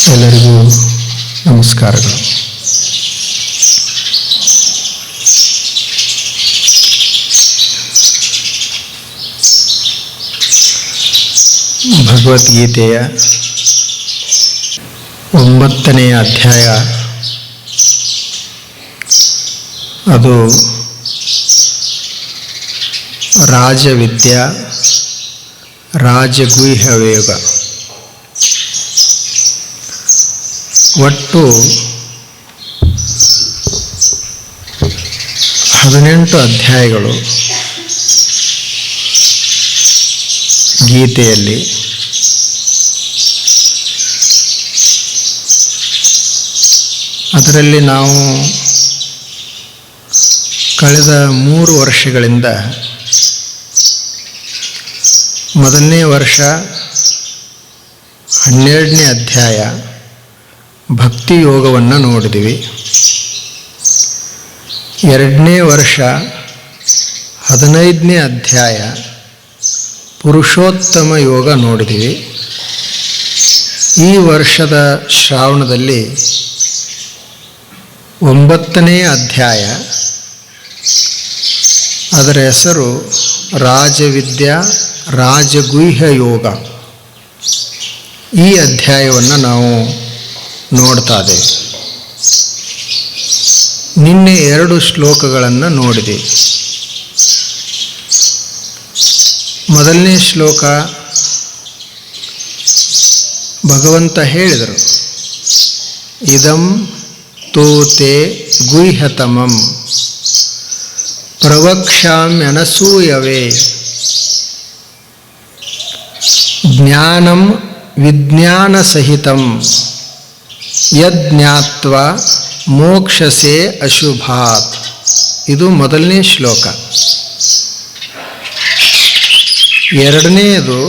ಎಲ್ಲರಿಗೂ ನಮಸ್ಕಾರಗಳು. ಭಗವದ್ಗೀತೆಯ 9ನೇ ಅಧ್ಯಾಯ, ಅದು ರಾಜವಿದ್ಯಾ ರಾಜಗುಹ್ಯವೇಗ. ಒಟ್ಟು 18 ಅಧ್ಯಾಯಗಳು ಗೀತೆಯಲ್ಲಿ. ಅದರಲ್ಲಿ ನಾವು ಕಳೆದ 3 ವರ್ಷಗಳಿಂದ ಮೊದಲನೇ ವರ್ಷ 12ನೇ ಅಧ್ಯಾಯ ಭಕ್ತಿ ಯೋಗವನ್ನು ನೋಡಿದ್ವಿ. 2ನೇ ವರ್ಷ 15ನೇ ಅಧ್ಯಾಯ ಪುರುಷೋತ್ತಮ ಯೋಗ ನೋಡಿದ್ವಿ. ಈ ವರ್ಷದ ಶ್ರಾವಣದಲ್ಲಿ 9ನೇ ಅಧ್ಯಾಯ, ಅದರ ಹೆಸರು ರಾಜವಿದ್ಯಾ ರಾಜಗುಹ್ಯ ಯೋಗ. ಈ ಅಧ್ಯಾಯವನ್ನು ನಾವು ನೋಡ್ತಾ ಇದ್ದೇವೆ. ನಿನ್ನೆ 2 ಶ್ಲೋಕಗಳನ್ನು ನೋಡಿದೆ. ಮೊದಲನೇ ಶ್ಲೋಕ ಭಗವಂತ ಹೇಳಿದರು, ಇದಂ ತೋತೆ ಗುಹ್ಯತಮಂ ಪ್ರವಕ್ಷ್ಯಾಮ್ಯನಸೂಯವೇ ಜ್ಞಾನಂ ವಿಜ್ಞಾನ ಸಹಿತಂ ಯಜ್ಞಾತ್ವ ಮೋಕ್ಷಸೆ ಅಶುಭಾತ್. ಇದು ಮೊದಲನೇ ಶ್ಲೋಕ. ಎರಡನೆಯದು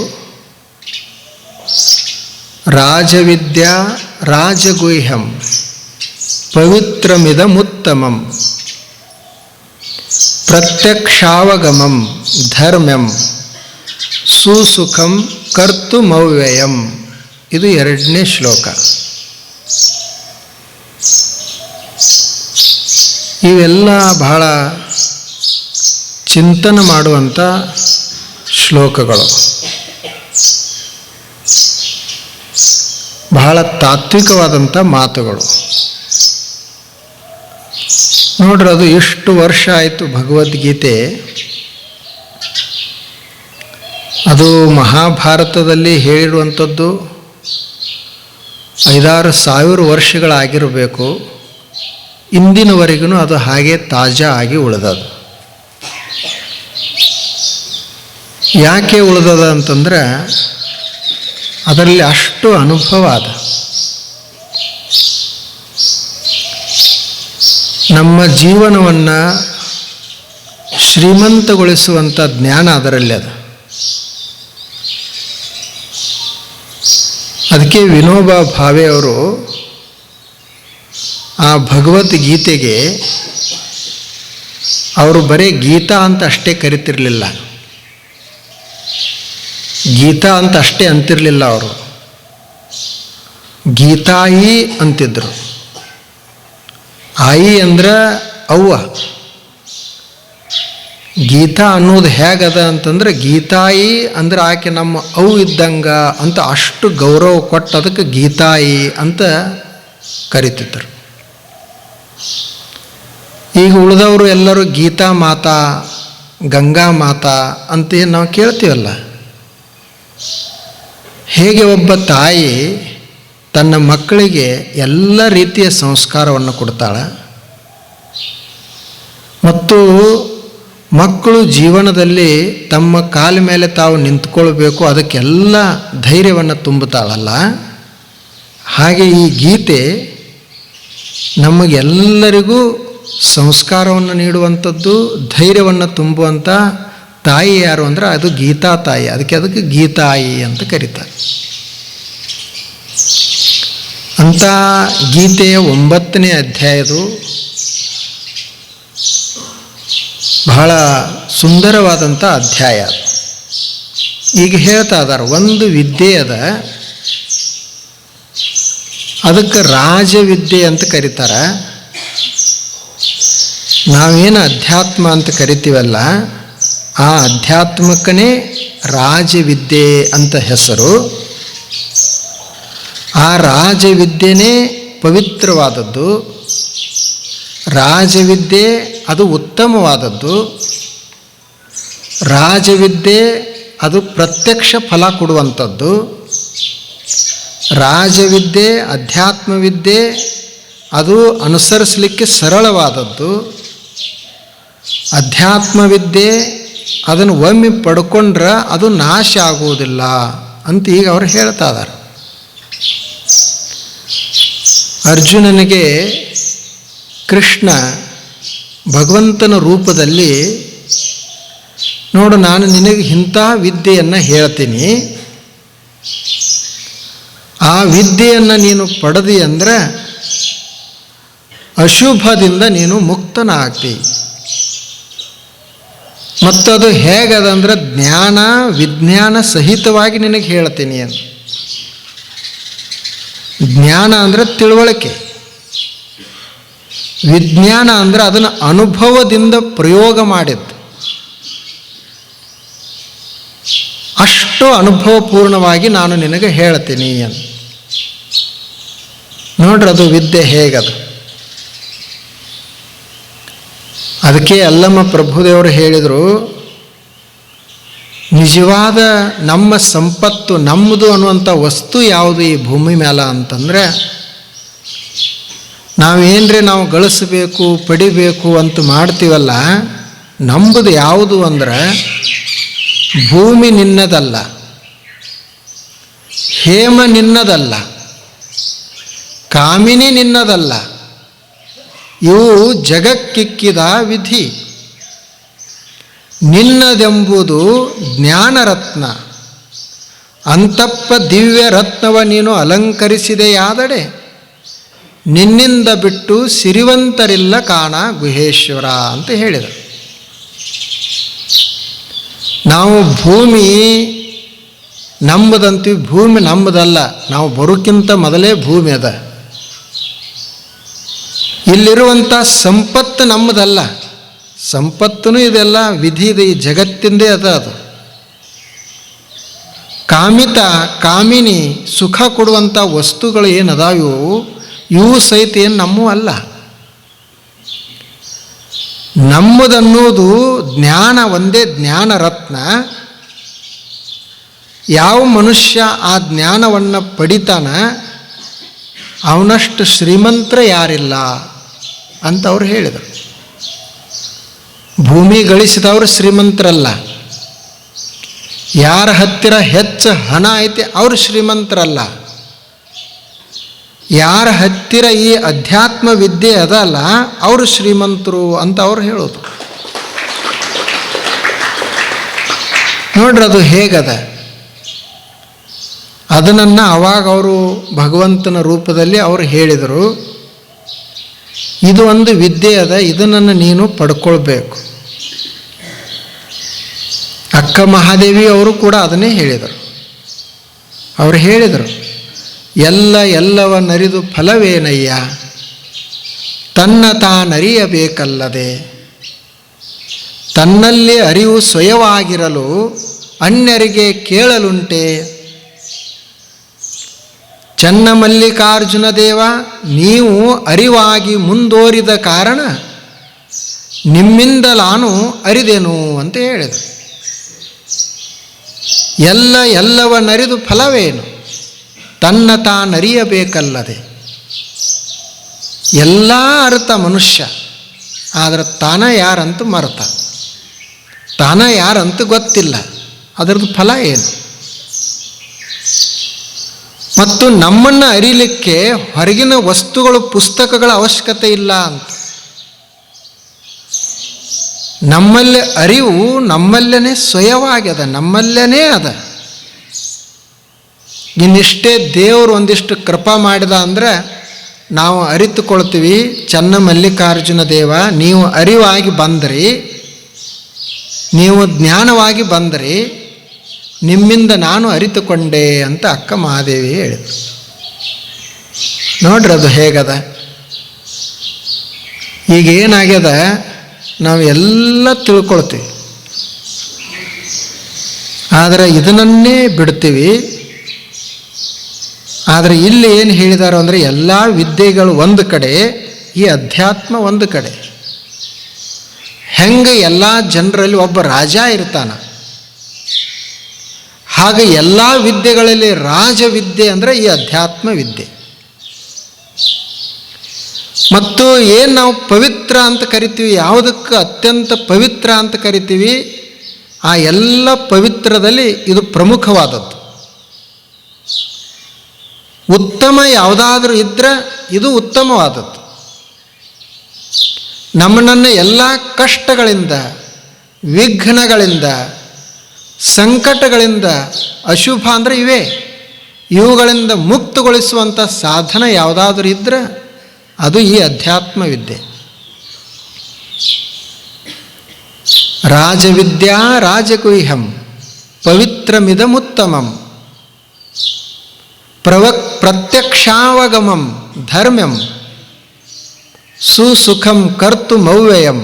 ರಾಜವಿದ್ಯಾ ರಾಜಗುಹ್ಯಂ ಪವಿತ್ರಮಿದಮುತ್ತಮಂ ಪ್ರತ್ಯಕ್ಷಾವಗಮಂ ಧರ್ಮ್ಯಂ ಸುಸುಖಂ ಕರ್ತುಮವ್ಯಯಂ. ಇದು 2ನೇ ಶ್ಲೋಕ. ಇವೆಲ್ಲ ಬಹಳ ಚಿಂತನೆ ಮಾಡುವಂಥ ಶ್ಲೋಕಗಳು, ಬಹಳ ತಾತ್ವಿಕವಾದಂಥ ಮಾತುಗಳು. ನೋಡ್ರಿ, ಅದು ಎಷ್ಟು ವರ್ಷ ಆಯಿತು ಭಗವದ್ಗೀತೆ. ಅದು ಮಹಾಭಾರತದಲ್ಲಿ ಹೇಳಿರುವಂಥದ್ದು 5-6 ಸಾವಿರ ವರ್ಷಗಳಾಗಿರಬೇಕು. ಇಂದಿನವರೆಗೂ ಅದು ಹಾಗೆ ತಾಜಾ ಆಗಿ ಉಳಿದದು. ಯಾಕೆ ಉಳಿದದ ಅಂತಂದರೆ ಅದರಲ್ಲಿ ಅಷ್ಟು ಅನುಭವ ಅದ. ನಮ್ಮ ಜೀವನವನ್ನು ಶ್ರೀಮಂತಗೊಳಿಸುವಂಥ ಜ್ಞಾನ ಅದರಲ್ಲಿ ಅದ. ಅದಕ್ಕೆ ವಿನೋಬಾ ಭಾವೆ ಅವರು ಆ ಭಗವದ್ಗೀತೆಗೆ ಅವರು ಬರೀ ಗೀತಾ ಅಂತ ಅಷ್ಟೇ ಕರಿತಿರಲಿಲ್ಲ, ಗೀತಾ ಅಂತ ಅಷ್ಟೇ ಅಂತಿರಲಿಲ್ಲ. ಅವರು ಗೀತಾಯಿ ಅಂತಿದ್ರು. ಆಯಿ ಅಂದ್ರೆ ಅವ್ವ. ಗೀತಾ ಅನ್ನೋದು ಹೇಗದ ಅಂತಂದ್ರೆ, ಗೀತಾಯಿ ಅಂದ್ರೆ ಆಕೆ ನಮ್ಮ ಅವು ಇದ್ದಂಗ ಅಂತ ಅಷ್ಟು ಗೌರವ ಕೊಟ್ಟು ಅದಕ್ಕೆ ಗೀತಾಯಿ ಅಂತ ಕರಿತಿದ್ರು. ಈಗ ಉಳಿದವರು ಎಲ್ಲರೂ ಗೀತಾ ಮಾತಾ, ಗಂಗಾ ಮಾತಾ ಅಂತ ನಾವು ಕೇಳ್ತೀವಲ್ಲ. ಹೇಗೆ ಒಬ್ಬ ತಾಯಿ ತನ್ನ ಮಕ್ಕಳಿಗೆ ಎಲ್ಲ ರೀತಿಯ ಸಂಸ್ಕಾರವನ್ನು ಕೊಡ್ತಾಳೆ ಮತ್ತು ಮಕ್ಕಳು ಜೀವನದಲ್ಲಿ ತಮ್ಮ ಕಾಲ ಮೇಲೆ ತಾವು ನಿಂತ್ಕೊಳ್ಬೇಕು, ಅದಕ್ಕೆಲ್ಲ ಧೈರ್ಯವನ್ನು ತುಂಬುತ್ತಾಳಲ್ಲ, ಹಾಗೆ ಈ ಗೀತೆ ನಮಗೆಲ್ಲರಿಗೂ ಸಂಸ್ಕಾರವನ್ನು ನೀಡುವಂಥದ್ದು, ಧೈರ್ಯವನ್ನು ತುಂಬುವಂಥ ತಾಯಿ ಯಾರು ಅಂದರೆ ಅದು ಗೀತಾ ತಾಯಿ. ಅದಕ್ಕೆ ಗೀತಾಯಿ ಅಂತ ಕರೀತಾರೆ. ಅಂಥ ಗೀತೆಯ 9ನೇ ಅಧ್ಯಾಯದು ಬಹಳ ಸುಂದರವಾದಂಥ ಅಧ್ಯಾಯ. ಈಗ ಹೇಳ್ತಾ ಇದ್ದಾರೆ, ಒಂದು ವಿದ್ಯೆ ಅದ, ಅದಕ್ಕೆ ರಾಜವಿದ್ಯೆ ಅಂತ ಕರೀತಾರೆ. ನಾವೇನು ಅಧ್ಯಾತ್ಮ ಅಂತ ಕರಿತೀವಲ್ಲ, ಆ ಅಧ್ಯಾತ್ಮಕ್ಕನೇ ರಾಜವಿದ್ಯೆ ಅಂತ ಹೆಸರು. ಆ ರಾಜವಿದ್ಯೆನೇ ಪವಿತ್ರವಾದದ್ದು, ರಾಜವಿದ್ಯೆ ಅದು ಉತ್ತಮವಾದದ್ದು, ರಾಜವಿದ್ಯೆ ಅದು ಪ್ರತ್ಯಕ್ಷ ಫಲ ಕೊಡುವಂಥದ್ದು. ರಾಜವಿದ್ಯೆ ಅಧ್ಯಾತ್ಮವಿದ್ಯೆ ಅದು ಅನುಸರಿಸಲಿಕ್ಕೆ ಸರಳವಾದದ್ದು. ಅಧ್ಯಾತ್ಮವಿದ್ಯೆ ಅದನ್ನು ಒಮ್ಮೆ ಪಡ್ಕೊಂಡ್ರೆ ಅದು ನಾಶ ಆಗುವುದಿಲ್ಲ ಅಂತ ಈಗ ಅವರು ಹೇಳ್ತಾ ಇದ್ದಾರೆ. ಅರ್ಜುನನಿಗೆ ಕೃಷ್ಣ ಭಗವಂತನ ರೂಪದಲ್ಲಿ, ನೋಡು ನಾನು ನಿನಗೆ ಇಂಥ ವಿದ್ಯೆಯನ್ನು ಹೇಳ್ತೀನಿ, ಆ ವಿದ್ಯೆಯನ್ನು ನೀನು ಪಡೆದಿ ಅಂದರೆ ಅಶುಭದಿಂದ ನೀನು ಮುಕ್ತನಾಗ್ತಿ. ಮತ್ತದು ಹೇಗದಂದ್ರೆ ಜ್ಞಾನ ವಿಜ್ಞಾನ ಸಹಿತವಾಗಿ ನಿನಗೆ ಹೇಳ್ತೀನಿ ಅಂತ. ಜ್ಞಾನ ಅಂದರೆ ತಿಳುವಳಿಕೆ, ವಿಜ್ಞಾನ ಅಂದರೆ ಅದನ್ನು ಅನುಭವದಿಂದ ಪ್ರಯೋಗ ಮಾಡಿದ್ದು. ಅಷ್ಟು ಅನುಭವಪೂರ್ಣವಾಗಿ ನಾನು ನಿನಗೆ ಹೇಳ್ತೀನಿ ಅಂತ. ನೋಡ್ರಿ ಅದು ವಿದ್ಯೆ ಹೇಗದು. ಅದಕ್ಕೆ ಅಲ್ಲಮ್ಮ ಪ್ರಭುದೇವರು ಹೇಳಿದರು, ನಿಜವಾದ ನಮ್ಮ ಸಂಪತ್ತು ನಮ್ಮದು ಅನ್ನುವಂಥ ವಸ್ತು ಯಾವುದು ಈ ಭೂಮಿ ಮೇಲೆ ಅಂತಂದರೆ, ನಾವೇನ್ರಿ ನಾವು ಗಳಿಸಬೇಕು ಪಡಿಬೇಕು ಅಂತ ಮಾಡ್ತೀವಲ್ಲ, ನಂಬುದು ಯಾವುದು ಅಂದ್ರೆ ಭೂಮಿ ನಿನ್ನದಲ್ಲ, ಹೇಮ ನಿನ್ನದಲ್ಲ, ಕಾಮಿನಿ ನಿನ್ನದಲ್ಲ, ಇವು ಜಗಕ್ಕಿಕ್ಕಿದ ವಿಧಿ. ನಿನ್ನದೆಂಬುದು ಜ್ಞಾನರತ್ನ, ಅಂತಪ್ಪ ದಿವ್ಯ ರತ್ನವ ನೀನು ಅಲಂಕರಿಸಿದೆಯಾದಡೆ, ನಿನ್ನಿಂದ ಬಿಟ್ಟು ಸಿರಿವಂತರಿಲ್ಲ ಕಾಣ ಗುಹೇಶ್ವರ ಅಂತ ಹೇಳಿದರು. ನಾವು ಭೂಮಿ ನಂಬುದಂತೀವಿ, ಭೂಮಿ ನಂಬುದಲ್ಲ, ನಾವು ಬರೋಕ್ಕಿಂತ ಮೊದಲೇ ಭೂಮಿ ಅದ. ಇಲ್ಲಿರುವಂಥ ಸಂಪತ್ತು ನಮ್ಮದಲ್ಲ, ಸಂಪತ್ತೂ ಇದೆಲ್ಲ ವಿಧಿ ಇದೆ, ಈ ಜಗತ್ತಿಂದೇ ಅದ. ಅದು ಕಾಮಿತ ಕಾಮಿನಿ ಸುಖ ಕೊಡುವಂಥ ವಸ್ತುಗಳು ಏನದಾವು ಇವು ಸಹಿತ ಏನು ನಮ್ಮೂ ಅಲ್ಲ. ನಮ್ಮದನ್ನೋದು ಜ್ಞಾನ ಒಂದೇ ಜ್ಞಾನ ರತ್ನ. ಯಾವ ಮನುಷ್ಯ ಆ ಜ್ಞಾನವನ್ನು ಪಡಿತಾನ ಅವನಷ್ಟು ಶ್ರೀಮಂತರ ಯಾರಿಲ್ಲ ಅಂತ ಅವ್ರು ಹೇಳಿದರು. ಭೂಮಿ ಗಳಿಸಿದವರು ಶ್ರೀಮಂತರಲ್ಲ, ಯಾರ ಹತ್ತಿರ ಹೆಚ್ಚು ಹಣ ಐತೆ ಅವರು ಶ್ರೀಮಂತರಲ್ಲ, ಯಾರ ಹತ್ತಿರ ಈ ಅಧ್ಯಾತ್ಮ ವಿದ್ಯೆ ಅದಲ್ಲ ಅವರು ಶ್ರೀಮಂತರು ಅಂತ ಅವ್ರು ಹೇಳೋದು. ನೋಡ್ರಿ ಅದು ಹೇಗದ. ಅದನ್ನು ಅವಾಗ ಅವರು ಭಗವಂತನ ರೂಪದಲ್ಲಿ ಅವರು ಹೇಳಿದರು, ಇದು ಒಂದು ವಿದ್ಯೆ ಅದ, ಇದನ್ನು ನೀನು ಪಡ್ಕೊಳ್ಬೇಕು. ಅಕ್ಕ ಮಹಾದೇವಿ ಅವರು ಕೂಡ ಅದನ್ನೇ ಹೇಳಿದರು. ಅವರು ಹೇಳಿದರು, ಎಲ್ಲವನ್ನರಿದು ಫಲವೇನಯ್ಯ, ತನ್ನ ತಾನರಿಯಬೇಕಲ್ಲದೆ, ತನ್ನಲ್ಲಿ ಅರಿವು ಸ್ವಯವಾಗಿರಲು ಅನ್ಯರಿಗೆ ಕೇಳಲುಂಟೆ. ಚನ್ನಮಲ್ಲಿಕಾರ್ಜುನ ದೇವ, ನೀವು ಅರಿವಾಗಿ ಮುಂದೋರಿದ ಕಾರಣ ನಿಮ್ಮಿಂದಲಾನು ಅರಿದೆನು ಅಂತ ಹೇಳಿದರು. ಎಲ್ಲವನ್ನರಿದು ಫಲವೇನು, ತನ್ನ ತಾನರಿಯಬೇಕಲ್ಲದೆ. ಎಲ್ಲ ಅರ್ಥ ಮನುಷ್ಯ, ಆದರೆ ತಾನ ಯಾರಂತ ಮರೆತ, ತಾನ ಯಾರಂತ ಗೊತ್ತಿಲ್ಲ, ಅದರದ್ದು ಫಲ ಏನು. ಮತ್ತು ನಮ್ಮನ್ನು ಅರಿಲಿಕ್ಕೆ ಹೊರಗಿನ ವಸ್ತುಗಳು ಪುಸ್ತಕಗಳ ಅವಶ್ಯಕತೆ ಇಲ್ಲ ಅಂತ. ನಮ್ಮಲ್ಲಿ ಅರಿವು ನಮ್ಮಲ್ಲೇ ಸ್ವಯವಾಗ್ಯದ, ನಮ್ಮಲ್ಲೇ ಅದ. ಇನ್ನಿಷ್ಟೇ ದೇವರು ಒಂದಿಷ್ಟು ಕೃಪಾ ಮಾಡಿದ ಅಂದರೆ ನಾವು ಅರಿತುಕೊಳ್ತೀವಿ, ಚನ್ನಮಲ್ಲಿಕಾರ್ಜುನ ದೇವ ನೀವು ಅರಿವಾಗಿ ಬಂದ್ರಿ, ನೀವು ಜ್ಞಾನವಾಗಿ ಬಂದ್ರಿ, ನಿಮ್ಮಿಂದ ನಾನು ಅರಿತುಕೊಂಡೆ ಅಂತ ಅಕ್ಕ ಮಹಾದೇವಿ ಹೇಳಿದರು. ನೋಡ್ರಿ ಅದು ಹೇಗದ. ಈಗ ಏನಾಗ್ಯದ, ನಾವು ಎಲ್ಲ ತಿಳ್ಕೊಳ್ತೀವಿ, ಆದರೆ ಇದನ್ನೇ ಬಿಡ್ತೀವಿ. ಆದರೆ ಇಲ್ಲಿ ಏನು ಹೇಳಿದಾರೋ ಅಂದರೆ ಎಲ್ಲ ವಿದ್ಯೆಗಳು ಒಂದು ಕಡೆ, ಈ ಅಧ್ಯಾತ್ಮ ಒಂದು ಕಡೆ. ಹೆಂಗೆ ಎಲ್ಲ ಜನರಲ್ಲಿ ಒಬ್ಬ ರಾಜ ಇರ್ತಾನ, ಹಾಗೆ ಎಲ್ಲ ವಿದ್ಯೆಗಳಲ್ಲಿ ರಾಜವಿದ್ಯೆ ಅಂದರೆ ಈ ಅಧ್ಯಾತ್ಮ ವಿದ್ಯೆ. ಮತ್ತು ಏನು ನಾವು ಪವಿತ್ರ ಅಂತ ಕರಿತೀವಿ, ಯಾವುದಕ್ಕೆ ಅತ್ಯಂತ ಪವಿತ್ರ ಅಂತ ಕರಿತೀವಿ, ಆ ಎಲ್ಲ ಪವಿತ್ರದಲ್ಲಿ ಇದು ಪ್ರಮುಖವಾದದ್ದು. ಉತ್ತಮ ಯಾವುದಾದ್ರೂ ಇದ್ದರೆ ಇದು ಉತ್ತಮವಾದದ್ದು. ನಮ್ಮನ್ನು ಎಲ್ಲ ಕಷ್ಟಗಳಿಂದ, ವಿಘ್ನಗಳಿಂದ, ಸಂಕಟಗಳಿಂದ, ಅಶುಭ ಅಂದರೆ ಇವುಗಳಿಂದ ಮುಕ್ತಗೊಳಿಸುವಂಥ ಸಾಧನ ಯಾವುದಾದ್ರೂ ಇದ್ದರೆ ಅದು ಈ ಅಧ್ಯಾತ್ಮ ವಿದ್ಯೆ. ರಾಜವಿದ್ಯಾ ರಾಜಗುಹ್ಯಂ ಪವಿತ್ರಮಿದಮುತ್ತಮಂ ಪ್ರತ್ಯಕ್ಷಾವಗಮಂ ಧರ್ಮ್ಯಂ ಸುಸುಖಂ ಕರ್ತುಮವ್ಯಯಂ.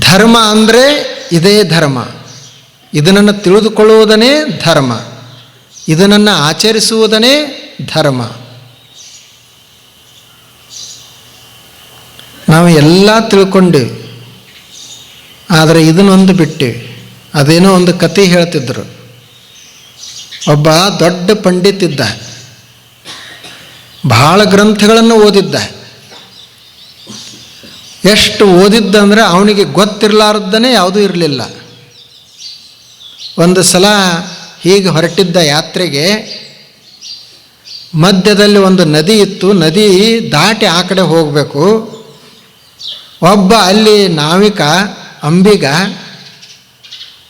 ಧರ್ಮ ಅಂದರೆ ಇದೇ ಧರ್ಮ, ಇದನ್ನು ತಿಳಿದುಕೊಳ್ಳುವುದನ್ನೇ ಧರ್ಮ, ಇದನ್ನು ಆಚರಿಸುವುದನ್ನೇ ಧರ್ಮ. ನಾವು ಎಲ್ಲ ತಿಳ್ಕೊಂಡೇವಿ, ಆದರೆ ಇದನ್ನೊಂದು ಬಿಟ್ಟೇವಿ. ಅದೇನೋ ಒಂದು ಕತೆ ಹೇಳ್ತಿದ್ರು. ಒಬ್ಬ ದೊಡ್ಡ ಪಂಡಿತ್ ಇದ್ದ, ಬಹಳ ಗ್ರಂಥಗಳನ್ನು ಓದಿದ್ದ. ಎಷ್ಟು ಓದಿದ್ದಂದರೆ ಅವನಿಗೆ ಗೊತ್ತಿರಲಾರ್ದನೇ ಯಾವುದೂ ಇರಲಿಲ್ಲ. ಒಂದು ಸಲ ಹೀಗೆ ಹೊರಟಿದ್ದ ಯಾತ್ರೆಗೆ, ಮಧ್ಯದಲ್ಲಿ ಒಂದು ನದಿ ಇತ್ತು. ನದಿ ದಾಟಿ ಆ ಕಡೆ ಹೋಗಬೇಕು. ಒಬ್ಬ ಅಲ್ಲಿ ನಾವಿಕ ಅಂಬಿಗ,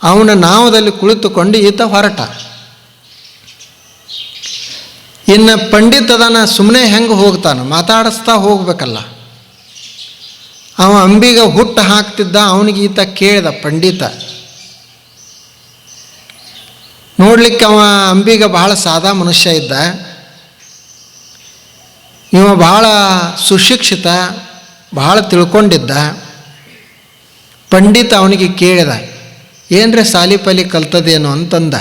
ಅವನ ನಾವದಲ್ಲಿ ಕುಳಿತುಕೊಂಡು ಈತ ಹೊರಟ. ಇನ್ನು ಪಂಡಿತದನ ಸುಮ್ಮನೆ ಹೆಂಗೆ ಹೋಗ್ತಾನೆ, ಮಾತಾಡಿಸ್ತಾ ಹೋಗ್ಬೇಕಲ್ಲ. ಅವ ಅಂಬಿಗ ಹುಟ್ಟು ಹಾಕ್ತಿದ್ದ. ಅವನಿಗೆ ಈತ ಕೇಳಿದ, ಪಂಡಿತ ನೋಡ್ಲಿಕ್ಕೆ ಅವ ಅಂಬಿಗ ಬಹಳ ಸಾದಾ ಮನುಷ್ಯ ಇದ್ದ. ಇವ ಬಹಳ ಸುಶಿಕ್ಷಿತ, ಬಹಳ ತಿಳ್ಕೊಂಡಿದ್ದ. ಪಂಡಿತ ಅವನಿಗೆ ಕೇಳಿದ, ಏನ್ರೆ ಸಾಲಿ ಪಾಲಿ ಕಲ್ತದೇನು ಅಂತಂದ.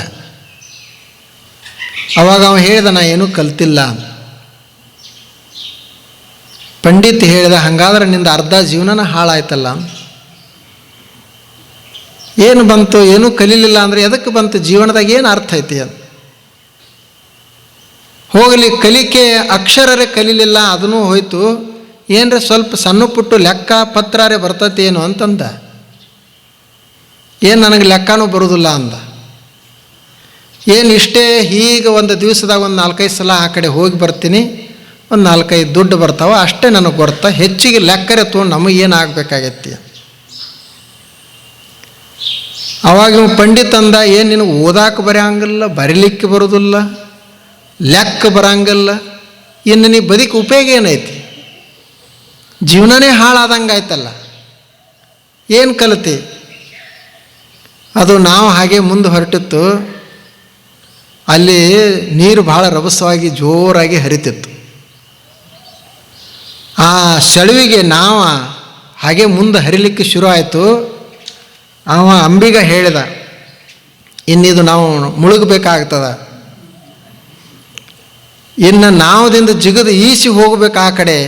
ಅವಾಗ ಅವ ಹೇಳಿದ, ನಾ ಏನೂ ಕಲ್ತಿಲ್ಲ. ಪಂಡಿತ್ ಹೇಳಿದ, ಹಾಗಾದ್ರೆ ನಿಂದ ಅರ್ಧ ಜೀವನನ ಹಾಳಾಯ್ತಲ್ಲ. ಏನು ಬಂತು, ಏನೂ ಕಲೀಲಿಲ್ಲ ಅಂದರೆ ಎದಕ್ಕೆ ಬಂತು, ಜೀವನದಾಗ ಏನು ಅರ್ಥ ಐತಿ ಅದು? ಹೋಗಲಿ, ಕಲಿಕೆ ಅಕ್ಷರರೇ ಕಲೀಲಿಲ್ಲ, ಅದನ್ನೂ ಹೋಯ್ತು. ಏನರ ಸ್ವಲ್ಪ ಸಣ್ಣ ಪುಟ್ಟು ಲೆಕ್ಕ ಪತ್ರಾರೆ ಬರ್ತತೇನು ಅಂತಂದ. ಏನು ನನಗೆ ಲೆಕ್ಕನೂ ಬರೋದಿಲ್ಲ ಅಂದ. ಏನು ಇಷ್ಟೇ, ಹೀಗೆ ಒಂದು ದಿವಸದಾಗ ಒಂದು 4-5 ಸಲ ಆ ಕಡೆ ಹೋಗಿ ಬರ್ತೀನಿ, ಒಂದು 4-5 ದುಡ್ಡು ಬರ್ತಾವೆ, ಅಷ್ಟೇ ನನಗೆ ಗೊತ್ತಾ, ಹೆಚ್ಚಿಗೆ ಲೆಕ್ಕರೆ ತೊಗೊಂಡು ನಮಗೇನು ಆಗಬೇಕಾಗೈತಿ. ಅವಾಗ ಪಂಡಿತ ಅಂದ, ಏನು ನಿನಗೆ ಓದಾಕೆ ಬರೋಂಗಿಲ್ಲ, ಬರೀಲಿಕ್ಕೆ ಬರೋದಿಲ್ಲ, ಲೆಕ್ಕ ಬರೋಂಗಿಲ್ಲ, ಇನ್ನು ನೀ ಬದುಕಿ ಉಪಯೋಗ ಏನೈತಿ? ಜೀವನನೇ ಹಾಳಾದಂಗೆ ಆಯ್ತಲ್ಲ, ಏನು ಕಲಿತೆ? ಅದು ನಾವು ಹಾಗೆ ಮುಂದೆ ಹೊರಟಿತ್ತು. ಅಲ್ಲಿ ನೀರು ಭಾಳ ರಭಸವಾಗಿ ಜೋರಾಗಿ ಹರಿತಿತ್ತು. ಆ ಸೆಳವಿಗೆ ನಾವು ಹಾಗೆ ಮುಂದೆ ಹರಿಲಿಕ್ಕೆ ಶುರು ಆಯಿತು. ಅವ ಅಂಬಿಗ ಹೇಳಿದ, ಇನ್ನಿದು ನಾವು ಮುಳುಗಬೇಕಾಗ್ತದ, ಇನ್ನು ನಾವದಿಂದ ಜಿಗದು ಈಸಿ ಹೋಗ್ಬೇಕು ಆ ಕಡೆ.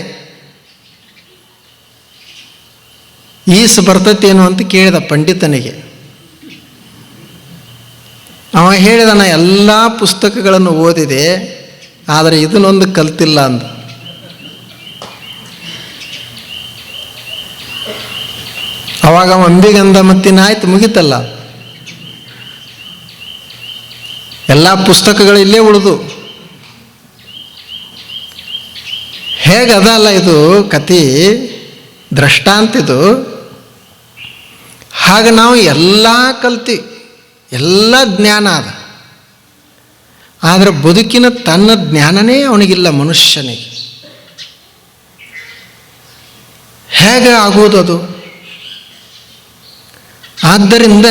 ಈಸು ಬರ್ತತೇನು ಅಂತ ಕೇಳಿದ ಪಂಡಿತನಿಗೆ. ಅವ ಹೇಳಿದ, ನಾ ಎಲ್ಲ ಪುಸ್ತಕಗಳನ್ನು ಓದಿದೆ, ಆದರೆ ಇದನ್ನೊಂದು ಕಲ್ತಿಲ್ಲ ಅಂದ. ಅವಾಗ ಅವ ಅಂಬಿಗಂದ, ಮತ್ತಿನ್ನಾಯ್ತು, ಮುಗಿತಲ್ಲ, ಎಲ್ಲ ಪುಸ್ತಕಗಳು ಇಲ್ಲೇ ಉಳಿದು. ಹೇಗದಲ್ಲ ಇದು ಕತೆ, ದೃಷ್ಟಾಂತಿದು. ಹಾಗೆ ನಾವು ಎಲ್ಲ ಕಲ್ತಿ, ಎಲ್ಲ ಜ್ಞಾನ ಅದ, ಆದರೆ ಬದುಕಿನ ತನ್ನ ಜ್ಞಾನನೇ ಅವನಿಗಿಲ್ಲ ಮನುಷ್ಯನಿಗೆ. ಹೇಗೆ ಆಗುವುದು ಅದು? ಆದ್ದರಿಂದ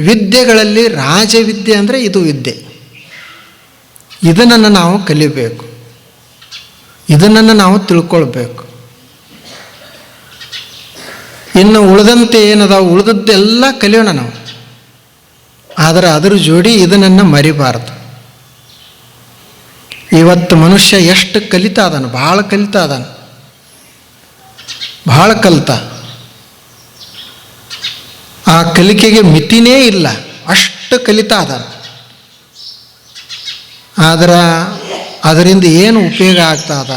ವಿದ್ಯೆಗಳಲ್ಲಿ ರಾಜವಿದ್ಯೆ ಅಂದರೆ ಇದು ವಿದ್ಯೆ. ಇದನ್ನು ನಾವು ಕಲಿಬೇಕು, ಇದನ್ನು ನಾವು ತಿಳ್ಕೊಳ್ಬೇಕು. ಇನ್ನು ಉಳಿದಂತೆ ಏನದ ಉಳಿದದ್ದೆಲ್ಲ ಕಲಿಯೋಣ ನಾವು, ಆದರೆ ಅದ್ರ ಜೋಡಿ ಇದನ್ನು ಮರಿಬಾರ್ದು. ಇವತ್ತು ಮನುಷ್ಯ ಎಷ್ಟು ಕಲಿತಾ ಇದಾನೆ, ಭಾಳ ಕಲಿತಾ ಇದ್ದಾನೆ, ಭಾಳ ಕಲಿತ. ಆ ಕಲಿಕೆಗೆ ಮಿತಿನೇ ಇಲ್ಲ, ಅಷ್ಟು ಕಲಿತಾ ಇದ್ದಾನೆ. ಆದ್ರೆ ಅದರಿಂದ ಏನು ಉಪಯೋಗ ಆಗ್ತದ?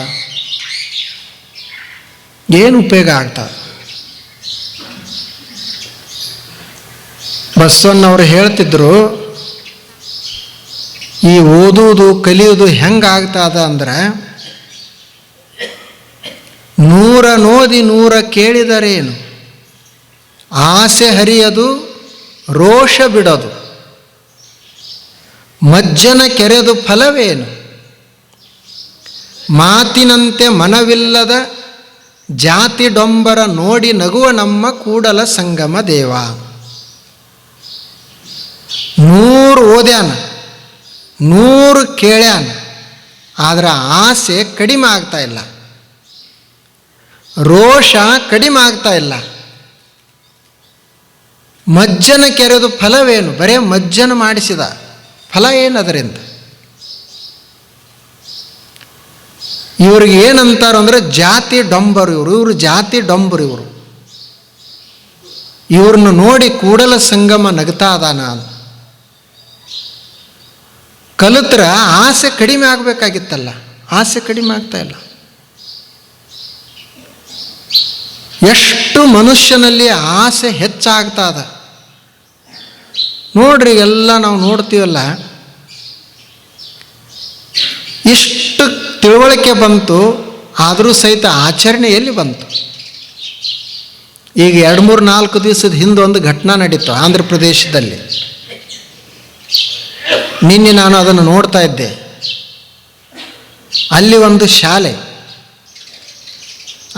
ಏನು ಉಪಯೋಗ ಆಗ್ತದೆ? ಬಸವಣ್ಣವರು ಹೇಳ್ತಿದ್ರು, ಈ ಓದುವುದು ಕಲಿಯೋದು ಹೆಂಗಾಗ್ತದ ಅಂದ್ರೆ, 100 ನೋದಿ 100 ಕೇಳಿದರೇನು, ಆಸೆ ಹರಿಯದು ರೋಷ ಬಿಡೋದು, ಮಜ್ಜನ ಕೆರೆದು ಫಲವೇನು, ಮಾತಿನಂತೆ ಮನವಿಲ್ಲದ ಜಾತಿ ಡೊಂಬರ ನೋಡಿ ನಗುವ ನಮ್ಮ ಕೂಡಲ ಸಂಗಮ ದೇವ. 100 ಓದ್ಯಾನ, 100 ಕೇಳ್ಯಾನ, ಆದರೆ ಆಸೆ ಕಡಿಮೆ ಆಗ್ತಾ ಇಲ್ಲ, ರೋಷ ಕಡಿಮೆ ಆಗ್ತಾ ಇಲ್ಲ. ಮಜ್ಜನ ಕೆರೆದು ಫಲವೇನು, ಬರೇ ಮಜ್ಜನ ಮಾಡಿಸಿದ, ಫಲ ಏನು ಅದರಿಂದ? ಇವ್ರಿಗೆ ಏನಂತಾರು ಅಂದರೆ ಜಾತಿ ಡೊಂಬರು ಇವರು ಜಾತಿ ಡೊಂಬರು ಇವ್ರನ್ನ ನೋಡಿ ಕೂಡಲ ಸಂಗಮ ನಗ್ತಾ ಅದಾನ. ಕಲಿತ್ರ ಆಸೆ ಕಡಿಮೆ ಆಗಬೇಕಾಗಿತ್ತಲ್ಲ, ಆಸೆ ಕಡಿಮೆ ಆಗ್ತಾ ಇಲ್ಲ. ಎಷ್ಟು ಮನುಷ್ಯನಲ್ಲಿ ಆಸೆ ಹೆಚ್ಚಾಗ್ತಾ ಅದ ನೋಡ್ರಿ. ಎಲ್ಲ ನಾವು ನೋಡ್ತೀವಲ್ಲ, ಇಷ್ಟು ತಿಳುವಳಿಕೆ ಬಂತು, ಆದರೂ ಸಹಿತ ಆಚರಣೆ ಎಲ್ಲಿ ಬಂತು? ಈಗ 2-3-4 ದಿವಸದ ಹಿಂದೆ ಒಂದು ಘಟನಾ ನಡೀತು ಆಂಧ್ರ ಪ್ರದೇಶದಲ್ಲಿ. ನಿನ್ನೆ ನಾನು ಅದನ್ನು ನೋಡ್ತಾ ಇದ್ದೆ. ಅಲ್ಲಿ ಒಂದು ಶಾಲೆ,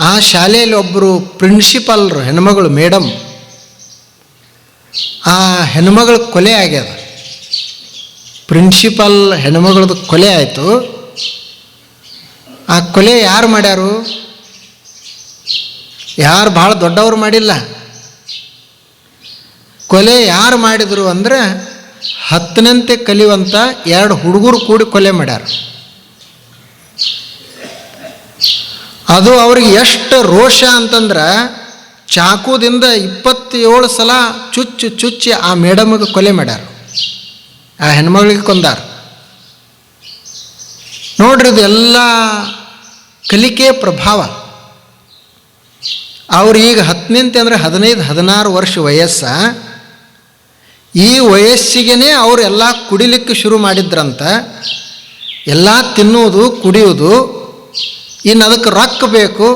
ಆ ಶಾಲೆಯಲ್ಲಿ ಒಬ್ಬರು ಪ್ರಿನ್ಸಿಪಾಲ್ರು ಹೆಣ್ಮಗಳು ಮೇಡಮ್, ಆ ಹೆಣ್ಮಗಳ ಕೊಲೆ ಆಗ್ಯದ. ಪ್ರಿನ್ಸಿಪಾಲ್ ಹೆಣ್ಮಗಳದ್ದು ಕೊಲೆ ಆಯಿತು. ಆ ಕೊಲೆ ಯಾರು ಮಾಡ್ಯಾರು? ಯಾರು ಭಾಳ ದೊಡ್ಡವರು ಮಾಡಿಲ್ಲ. ಕೊಲೆ ಯಾರು ಮಾಡಿದರು ಅಂದರೆ 10ನಂತೆ ಕಲಿಯುವಂಥ 2 ಹುಡುಗರು ಕೂಡಿ ಕೊಲೆ ಮಾಡ್ಯಾರ. ಅದು ಅವ್ರಿಗೆ ಎಷ್ಟು ರೋಷ ಅಂತಂದ್ರೆ, ಚಾಕುದಿಂದ 27 ಸಲ ಚುಚ್ಚಿ ಆ ಮೇಡಮ್ಗೆ ಕೊಲೆ ಮಾಡ್ಯಾರ, ಆ ಹೆಣ್ಮಗಳಿಗೆ ಕೊಂದಾರ. ನೋಡ್ರಿ, ಇದೆಲ್ಲ ಕಲಿಕೆಯ ಪ್ರಭಾವ. ಅವ್ರು ಈಗ 10ನಂತೆ ಅಂದರೆ 15-16 ವರ್ಷ ವಯಸ್ಸ. ಈ ವಯಸ್ಸಿಗೆ ಅವರೆಲ್ಲ ಕುಡಿಲಿಕ್ಕೆ ಶುರು ಮಾಡಿದ್ರಂತ. ಎಲ್ಲ ತಿನ್ನುವುದು ಕುಡಿಯುವುದು, ಇನ್ನು ಅದಕ್ಕೆ ರೊಕ್ಕ ಬೇಕು,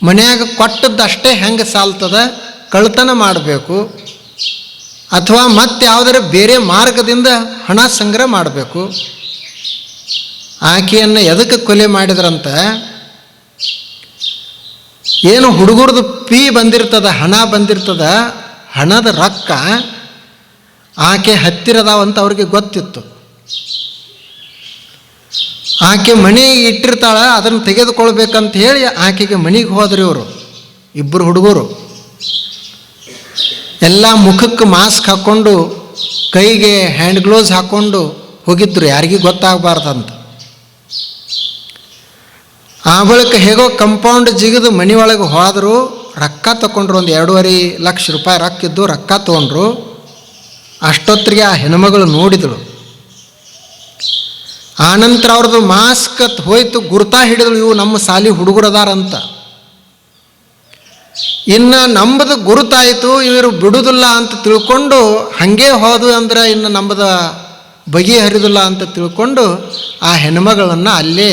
ಮನ್ಯಾಗ ಕೊಟ್ಟದ್ದಷ್ಟೇ ಹೆಂಗೆ ಸಾಲ್ತದ, ಕಳ್ತನ ಮಾಡಬೇಕು, ಅಥವಾ ಮತ್ತೆ ಯಾವುದರ ಬೇರೆ ಮಾರ್ಗದಿಂದ ಹಣ ಸಂಗ್ರಹ ಮಾಡಬೇಕು. ಆಕೆಯನ್ನು ಎದಕ್ಕೆ ಕೊಲೆ ಮಾಡಿದ್ರಂತ, ಏನು ಹುಡುಗರದು ಫೀ ಬಂದಿರ್ತದ, ಹಣ ಬಂದಿರ್ತದ, ಹಣದ ರೊಕ್ಕ ಆಕೆ ಹತ್ತಿರದಾವಂತ ಅವ್ರಿಗೆ ಗೊತ್ತಿತ್ತು. ಆಕೆ ಮನೆಗೆ ಇಟ್ಟಿರ್ತಾಳ, ಅದನ್ನು ತೆಗೆದುಕೊಳ್ಬೇಕಂತ ಹೇಳಿ ಆಕೆಗೆ ಮನೆಗೆ ಹೋದ್ರಿ ಇವರು. 2 ಹುಡುಗರು ಎಲ್ಲ ಮುಖಕ್ಕೆ ಮಾಸ್ಕ್ ಹಾಕ್ಕೊಂಡು, ಕೈಗೆ ಹ್ಯಾಂಡ್ ಗ್ಲೌಸ್ ಹಾಕ್ಕೊಂಡು ಹೋಗಿದ್ರು, ಯಾರಿಗೂ ಗೊತ್ತಾಗಬಾರ್ದಂತ. ಆ ಬಳಿಕ ಹೇಗೋ ಕಂಪೌಂಡ್ ಜಿಗಿದು ಮನೆಯೊಳಗೆ ಹೋದರು. ರೊಕ್ಕ ತಗೊಂಡ್ರು, ಒಂದು 2.5 ಲಕ್ಷ ರೂಪಾಯಿ ರೊಕ್ಕ ಇದ್ದು, ರೊಕ್ಕ ತೊಗೊಂಡ್ರು. ಅಷ್ಟೊತ್ತಿಗೆ ಆ ಹೆಣ್ಮಗಳು ನೋಡಿದಳು. ಆನಂತರ ಅವ್ರದ್ದು ಮಾಸ್ಕ್ ಹೋಯ್ತು, ಗುರ್ತಾ ಹಿಡಿದಳು, ಇವು ನಮ್ಮ ಸಾಲಿ ಹುಡುಗರದಾರಂತ. ಇನ್ನು ನಮ್ಮದು ಗುರುತಾಯಿತು, ಇವರು ಬಿಡುವುದಿಲ್ಲ ಅಂತ ತಿಳ್ಕೊಂಡು ಹಾಗೆ ಹೋದು ಅಂದ್ರೆ ಇನ್ನು ನಮ್ಮದು ಬಗೆಹರಿದಿಲ್ಲ ಅಂತ ತಿಳ್ಕೊಂಡು ಆ ಹೆಣ್ಮಗಳನ್ನು ಅಲ್ಲೇ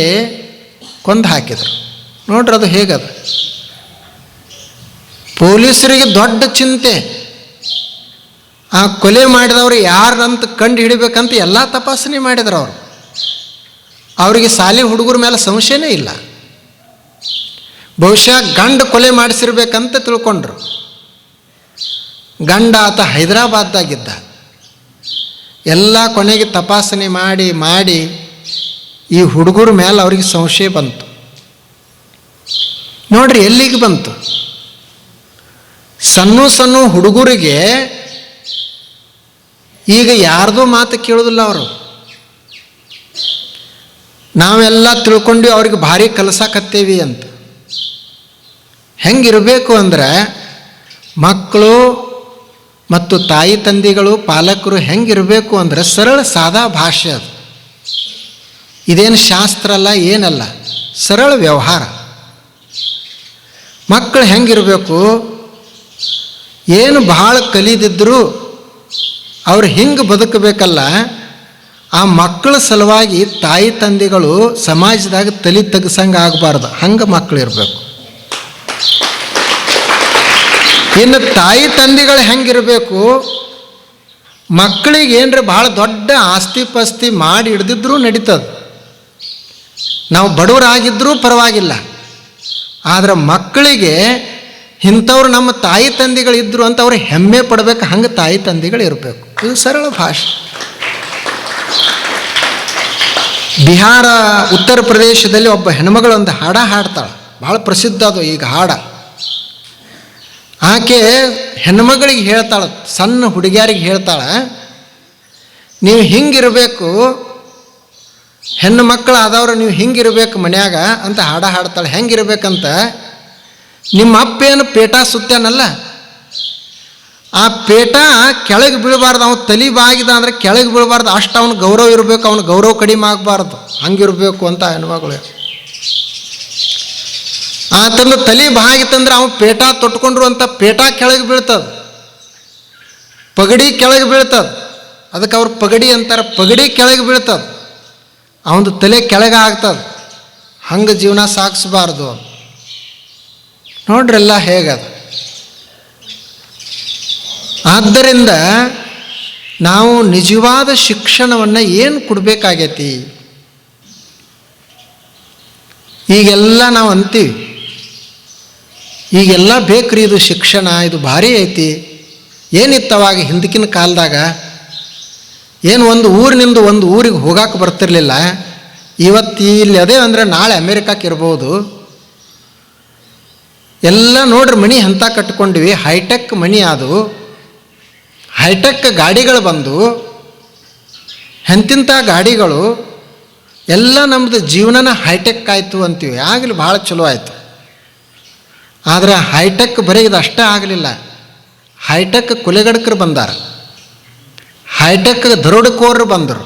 ಕೊಂದು ಹಾಕಿದರು. ನೋಡ್ರಿ ಅದು ಹೇಗದ. ಪೊಲೀಸರಿಗೆ ದೊಡ್ಡ ಚಿಂತೆ, ಆ ಕೊಲೆ ಮಾಡಿದವರು ಯಾರಂತ ಕಂಡು ಹಿಡಿಬೇಕಂತ ಎಲ್ಲ ತಪಾಸಣೆ ಮಾಡಿದ್ರು ಅವರು. ಅವರಿಗೆ ಸಾಲಿ ಹುಡುಗರ ಮೇಲೆ ಸಂಶಯನೇ ಇಲ್ಲ. ಬಹುಶಃ ಗಂಡ ಕೊಲೆ ಮಾಡಿಸಿರ್ಬೇಕಂತ ತಿಳ್ಕೊಂಡ್ರು. ಗಂಡ ಆತ ಹೈದರಾಬಾದ್ದಾಗಿದ್ದ. ಎಲ್ಲ ಕೊನೆಗೆ ತಪಾಸಣೆ ಮಾಡಿ ಈ ಹುಡುಗರ ಮೇಲೆ ಅವ್ರಿಗೆ ಸಂಶಯ ಬಂತು. ನೋಡ್ರಿ ಎಲ್ಲಿಗೆ ಬಂತು. ಸಣ್ಣ ಸಣ್ಣ ಹುಡುಗರಿಗೆ ಈಗ ಯಾರ್ದೂ ಮಾತು ಕೇಳೋದಿಲ್ಲ. ಅವರು ನಾವೆಲ್ಲ ತಿಳ್ಕೊಂಡು ಅವ್ರಿಗೆ ಭಾರಿ ಕಲಿಸಾಕತ್ತೇವಿ ಅಂತ. ಹೆಂಗಿರಬೇಕು ಅಂದರೆ ಮಕ್ಕಳು ಮತ್ತು ತಾಯಿ ತಂದೆಗಳು ಪಾಲಕರು ಹೆಂಗಿರಬೇಕು ಅಂದರೆ ಸರಳ ಸಾದಾ ಭಾಷೆ. ಅದು ಇದೇನು ಶಾಸ್ತ್ರ ಅಲ್ಲ, ಏನಲ್ಲ, ಸರಳ ವ್ಯವಹಾರ. ಮಕ್ಕಳು ಹೆಂಗಿರಬೇಕು, ಏನು ಭಾಳ ಕಲಿದಿದ್ದರೂ ಅವ್ರು ಹಿಂಗೆ ಬದುಕಬೇಕಲ್ಲ. ಆ ಮಕ್ಕಳ ಸಲುವಾಗಿ ತಾಯಿ ತಂದೆಗಳು ಸಮಾಜದಾಗ ತಲೆ ತೆಗ್ಸಂಗೆ ಆಗಬಾರ್ದು, ಹಂಗೆ ಮಕ್ಕಳು ಇರಬೇಕು. ಇನ್ನು ತಾಯಿ ತಂದೆಗಳು ಹೆಂಗಿರಬೇಕು, ಮಕ್ಕಳಿಗೆ ಏನರ ಭಾಳ ದೊಡ್ಡ ಆಸ್ತಿ ಪಾಸ್ತಿ ಮಾಡಿ ಹಿಡ್ದಿದ್ರೂ ನಡೀತದೆ, ನಾವು ಬಡವರಾಗಿದ್ದರೂ ಪರವಾಗಿಲ್ಲ. ಆದರೆ ಮಕ್ಕಳಿಗೆ ಇಂಥವ್ರು ನಮ್ಮ ತಾಯಿ ತಂದೆಗಳಿದ್ರು ಅಂತ ಅವ್ರು ಹೆಮ್ಮೆ ಪಡಬೇಕು, ಹಂಗೆ ತಾಯಿ ತಂದೆಗಳು ಇರಬೇಕು. ಇದು ಸರಳ ಭಾಷೆ. ಬಿಹಾರ, ಉತ್ತರ ಪ್ರದೇಶದಲ್ಲಿ ಒಬ್ಬ ಹೆಣ್ಮಗಳು ಒಂದು ಹಾಡ ಹಾಡ್ತಾಳೆ, ಭಾಳ ಪ್ರಸಿದ್ಧ ಅದು ಈಗ ಹಾಡ. ಆಕೆ ಹೆಣ್ಮಗಳಿಗೆ ಹೇಳ್ತಾಳೆ, ಸಣ್ಣ ಹುಡುಗಿಯರಿಗೆ ಹೇಳ್ತಾಳೆ, ನೀವು ಹಿಂಗಿರಬೇಕು, ಹೆಣ್ಣು ಮಕ್ಕಳು ಆದವರು ನೀವು ಹಿಂಗಿರಬೇಕು ಮನ್ಯಾಗ ಅಂತ ಹಾಡ ಹಾಡ್ತಾಳೆ. ಹೆಂಗಿರ್ಬೇಕಂತ, ನಿಮ್ಮ ಅಪ್ಪೇನು ಪೇಟ ಸುತ್ತಾನಲ್ಲ, ಆ ಪೇಟ ಕೆಳಗೆ ಬೀಳಬಾರ್ದು. ಅವನು ತಲೆ ಬಾಗಿದ ಅಂದರೆ ಕೆಳಗೆ ಬೀಳಬಾರ್ದು, ಅಷ್ಟು ಅವನು ಗೌರವ ಇರಬೇಕು, ಅವನು ಗೌರವ ಕಡಿಮೆ ಆಗಬಾರ್ದು, ಹಂಗಿರಬೇಕು ಅಂತ ಹೆಣ್ಮಗಳು. ಆತನ ತಲೆ ಬಾಗಿತಂದ್ರೆ ಅವನು ಪೇಟ ತೊಟ್ಕೊಂಡ್ರು ಅಂತ ಪೇಟ ಕೆಳಗೆ ಬೀಳ್ತದೆ, ಪಗಡಿ ಕೆಳಗೆ ಬೀಳ್ತದೆ. ಅದಕ್ಕೆ ಅವ್ರು ಪಗಡಿ ಅಂತಾರೆ, ಪಗಡಿ ಕೆಳಗೆ ಬೀಳ್ತದೆ, ಅವನದು ತಲೆ ಕೆಳಗೆ ಆಗ್ತದೆ. ಹಂಗೆ ಜೀವನ ಸಾಗಿಸಬಾರ್ದು. ನೋಡ್ರೆಲ್ಲ ಹೇಗದ. ಆದ್ದರಿಂದ ನಾವು ನಿಜವಾದ ಶಿಕ್ಷಣವನ್ನು ಏನು ಕೊಡಬೇಕಾಗೈತಿ. ಈಗೆಲ್ಲ ನಾವು ಅಂತೀವಿ, ಈಗೆಲ್ಲ ಬೇಕ್ರಿ ಇದು ಶಿಕ್ಷಣ, ಇದು ಭಾರಿ ಐತಿ. ಏನಿತ್ತವಾಗ ಹಿಂದಕ್ಕಿನ ಕಾಲದಾಗ, ಏನು ಒಂದು ಊರಿನಿಂದ ಒಂದು ಊರಿಗೆ ಹೋಗಕ್ಕೆ ಬರ್ತಿರ್ಲಿಲ್ಲ. ಇವತ್ತು ಇಲ್ಲಿ ಅದೇ ಅಂದರೆ ನಾಳೆ ಅಮೇರಿಕಕ್ಕೆ ಇರ್ಬೋದು. ಎಲ್ಲ ನೋಡ್ರಿ ಮನೆ ಅಂತ ಕಟ್ಕೊಂಡಿವಿ, ಹೈಟೆಕ್ ಮನೆ ಅದು, ಹೈಟೆಕ್ ಗಾಡಿಗಳು ಬಂದು, ಎಂತಿಂಥ ಗಾಡಿಗಳು ಎಲ್ಲ ನಮ್ಮದು ಜೀವನನ ಹೈಟೆಕ್ ಆಯಿತು ಅಂತೀವಿ. ಆಗಲಿ ಭಾಳ ಚಲೋ ಆಯಿತು. ಆದರೆ ಹೈಟೆಕ್ ಬರೀ ಇದು ಅಷ್ಟೇ ಆಗಲಿಲ್ಲ. ಹೈಟೆಕ್ ಕೊಲೆಗಡಕರು ಬಂದಾರ, ಹೈಟೆಕ್ ದರೋಡೆಕೋರರು ಬಂದರು,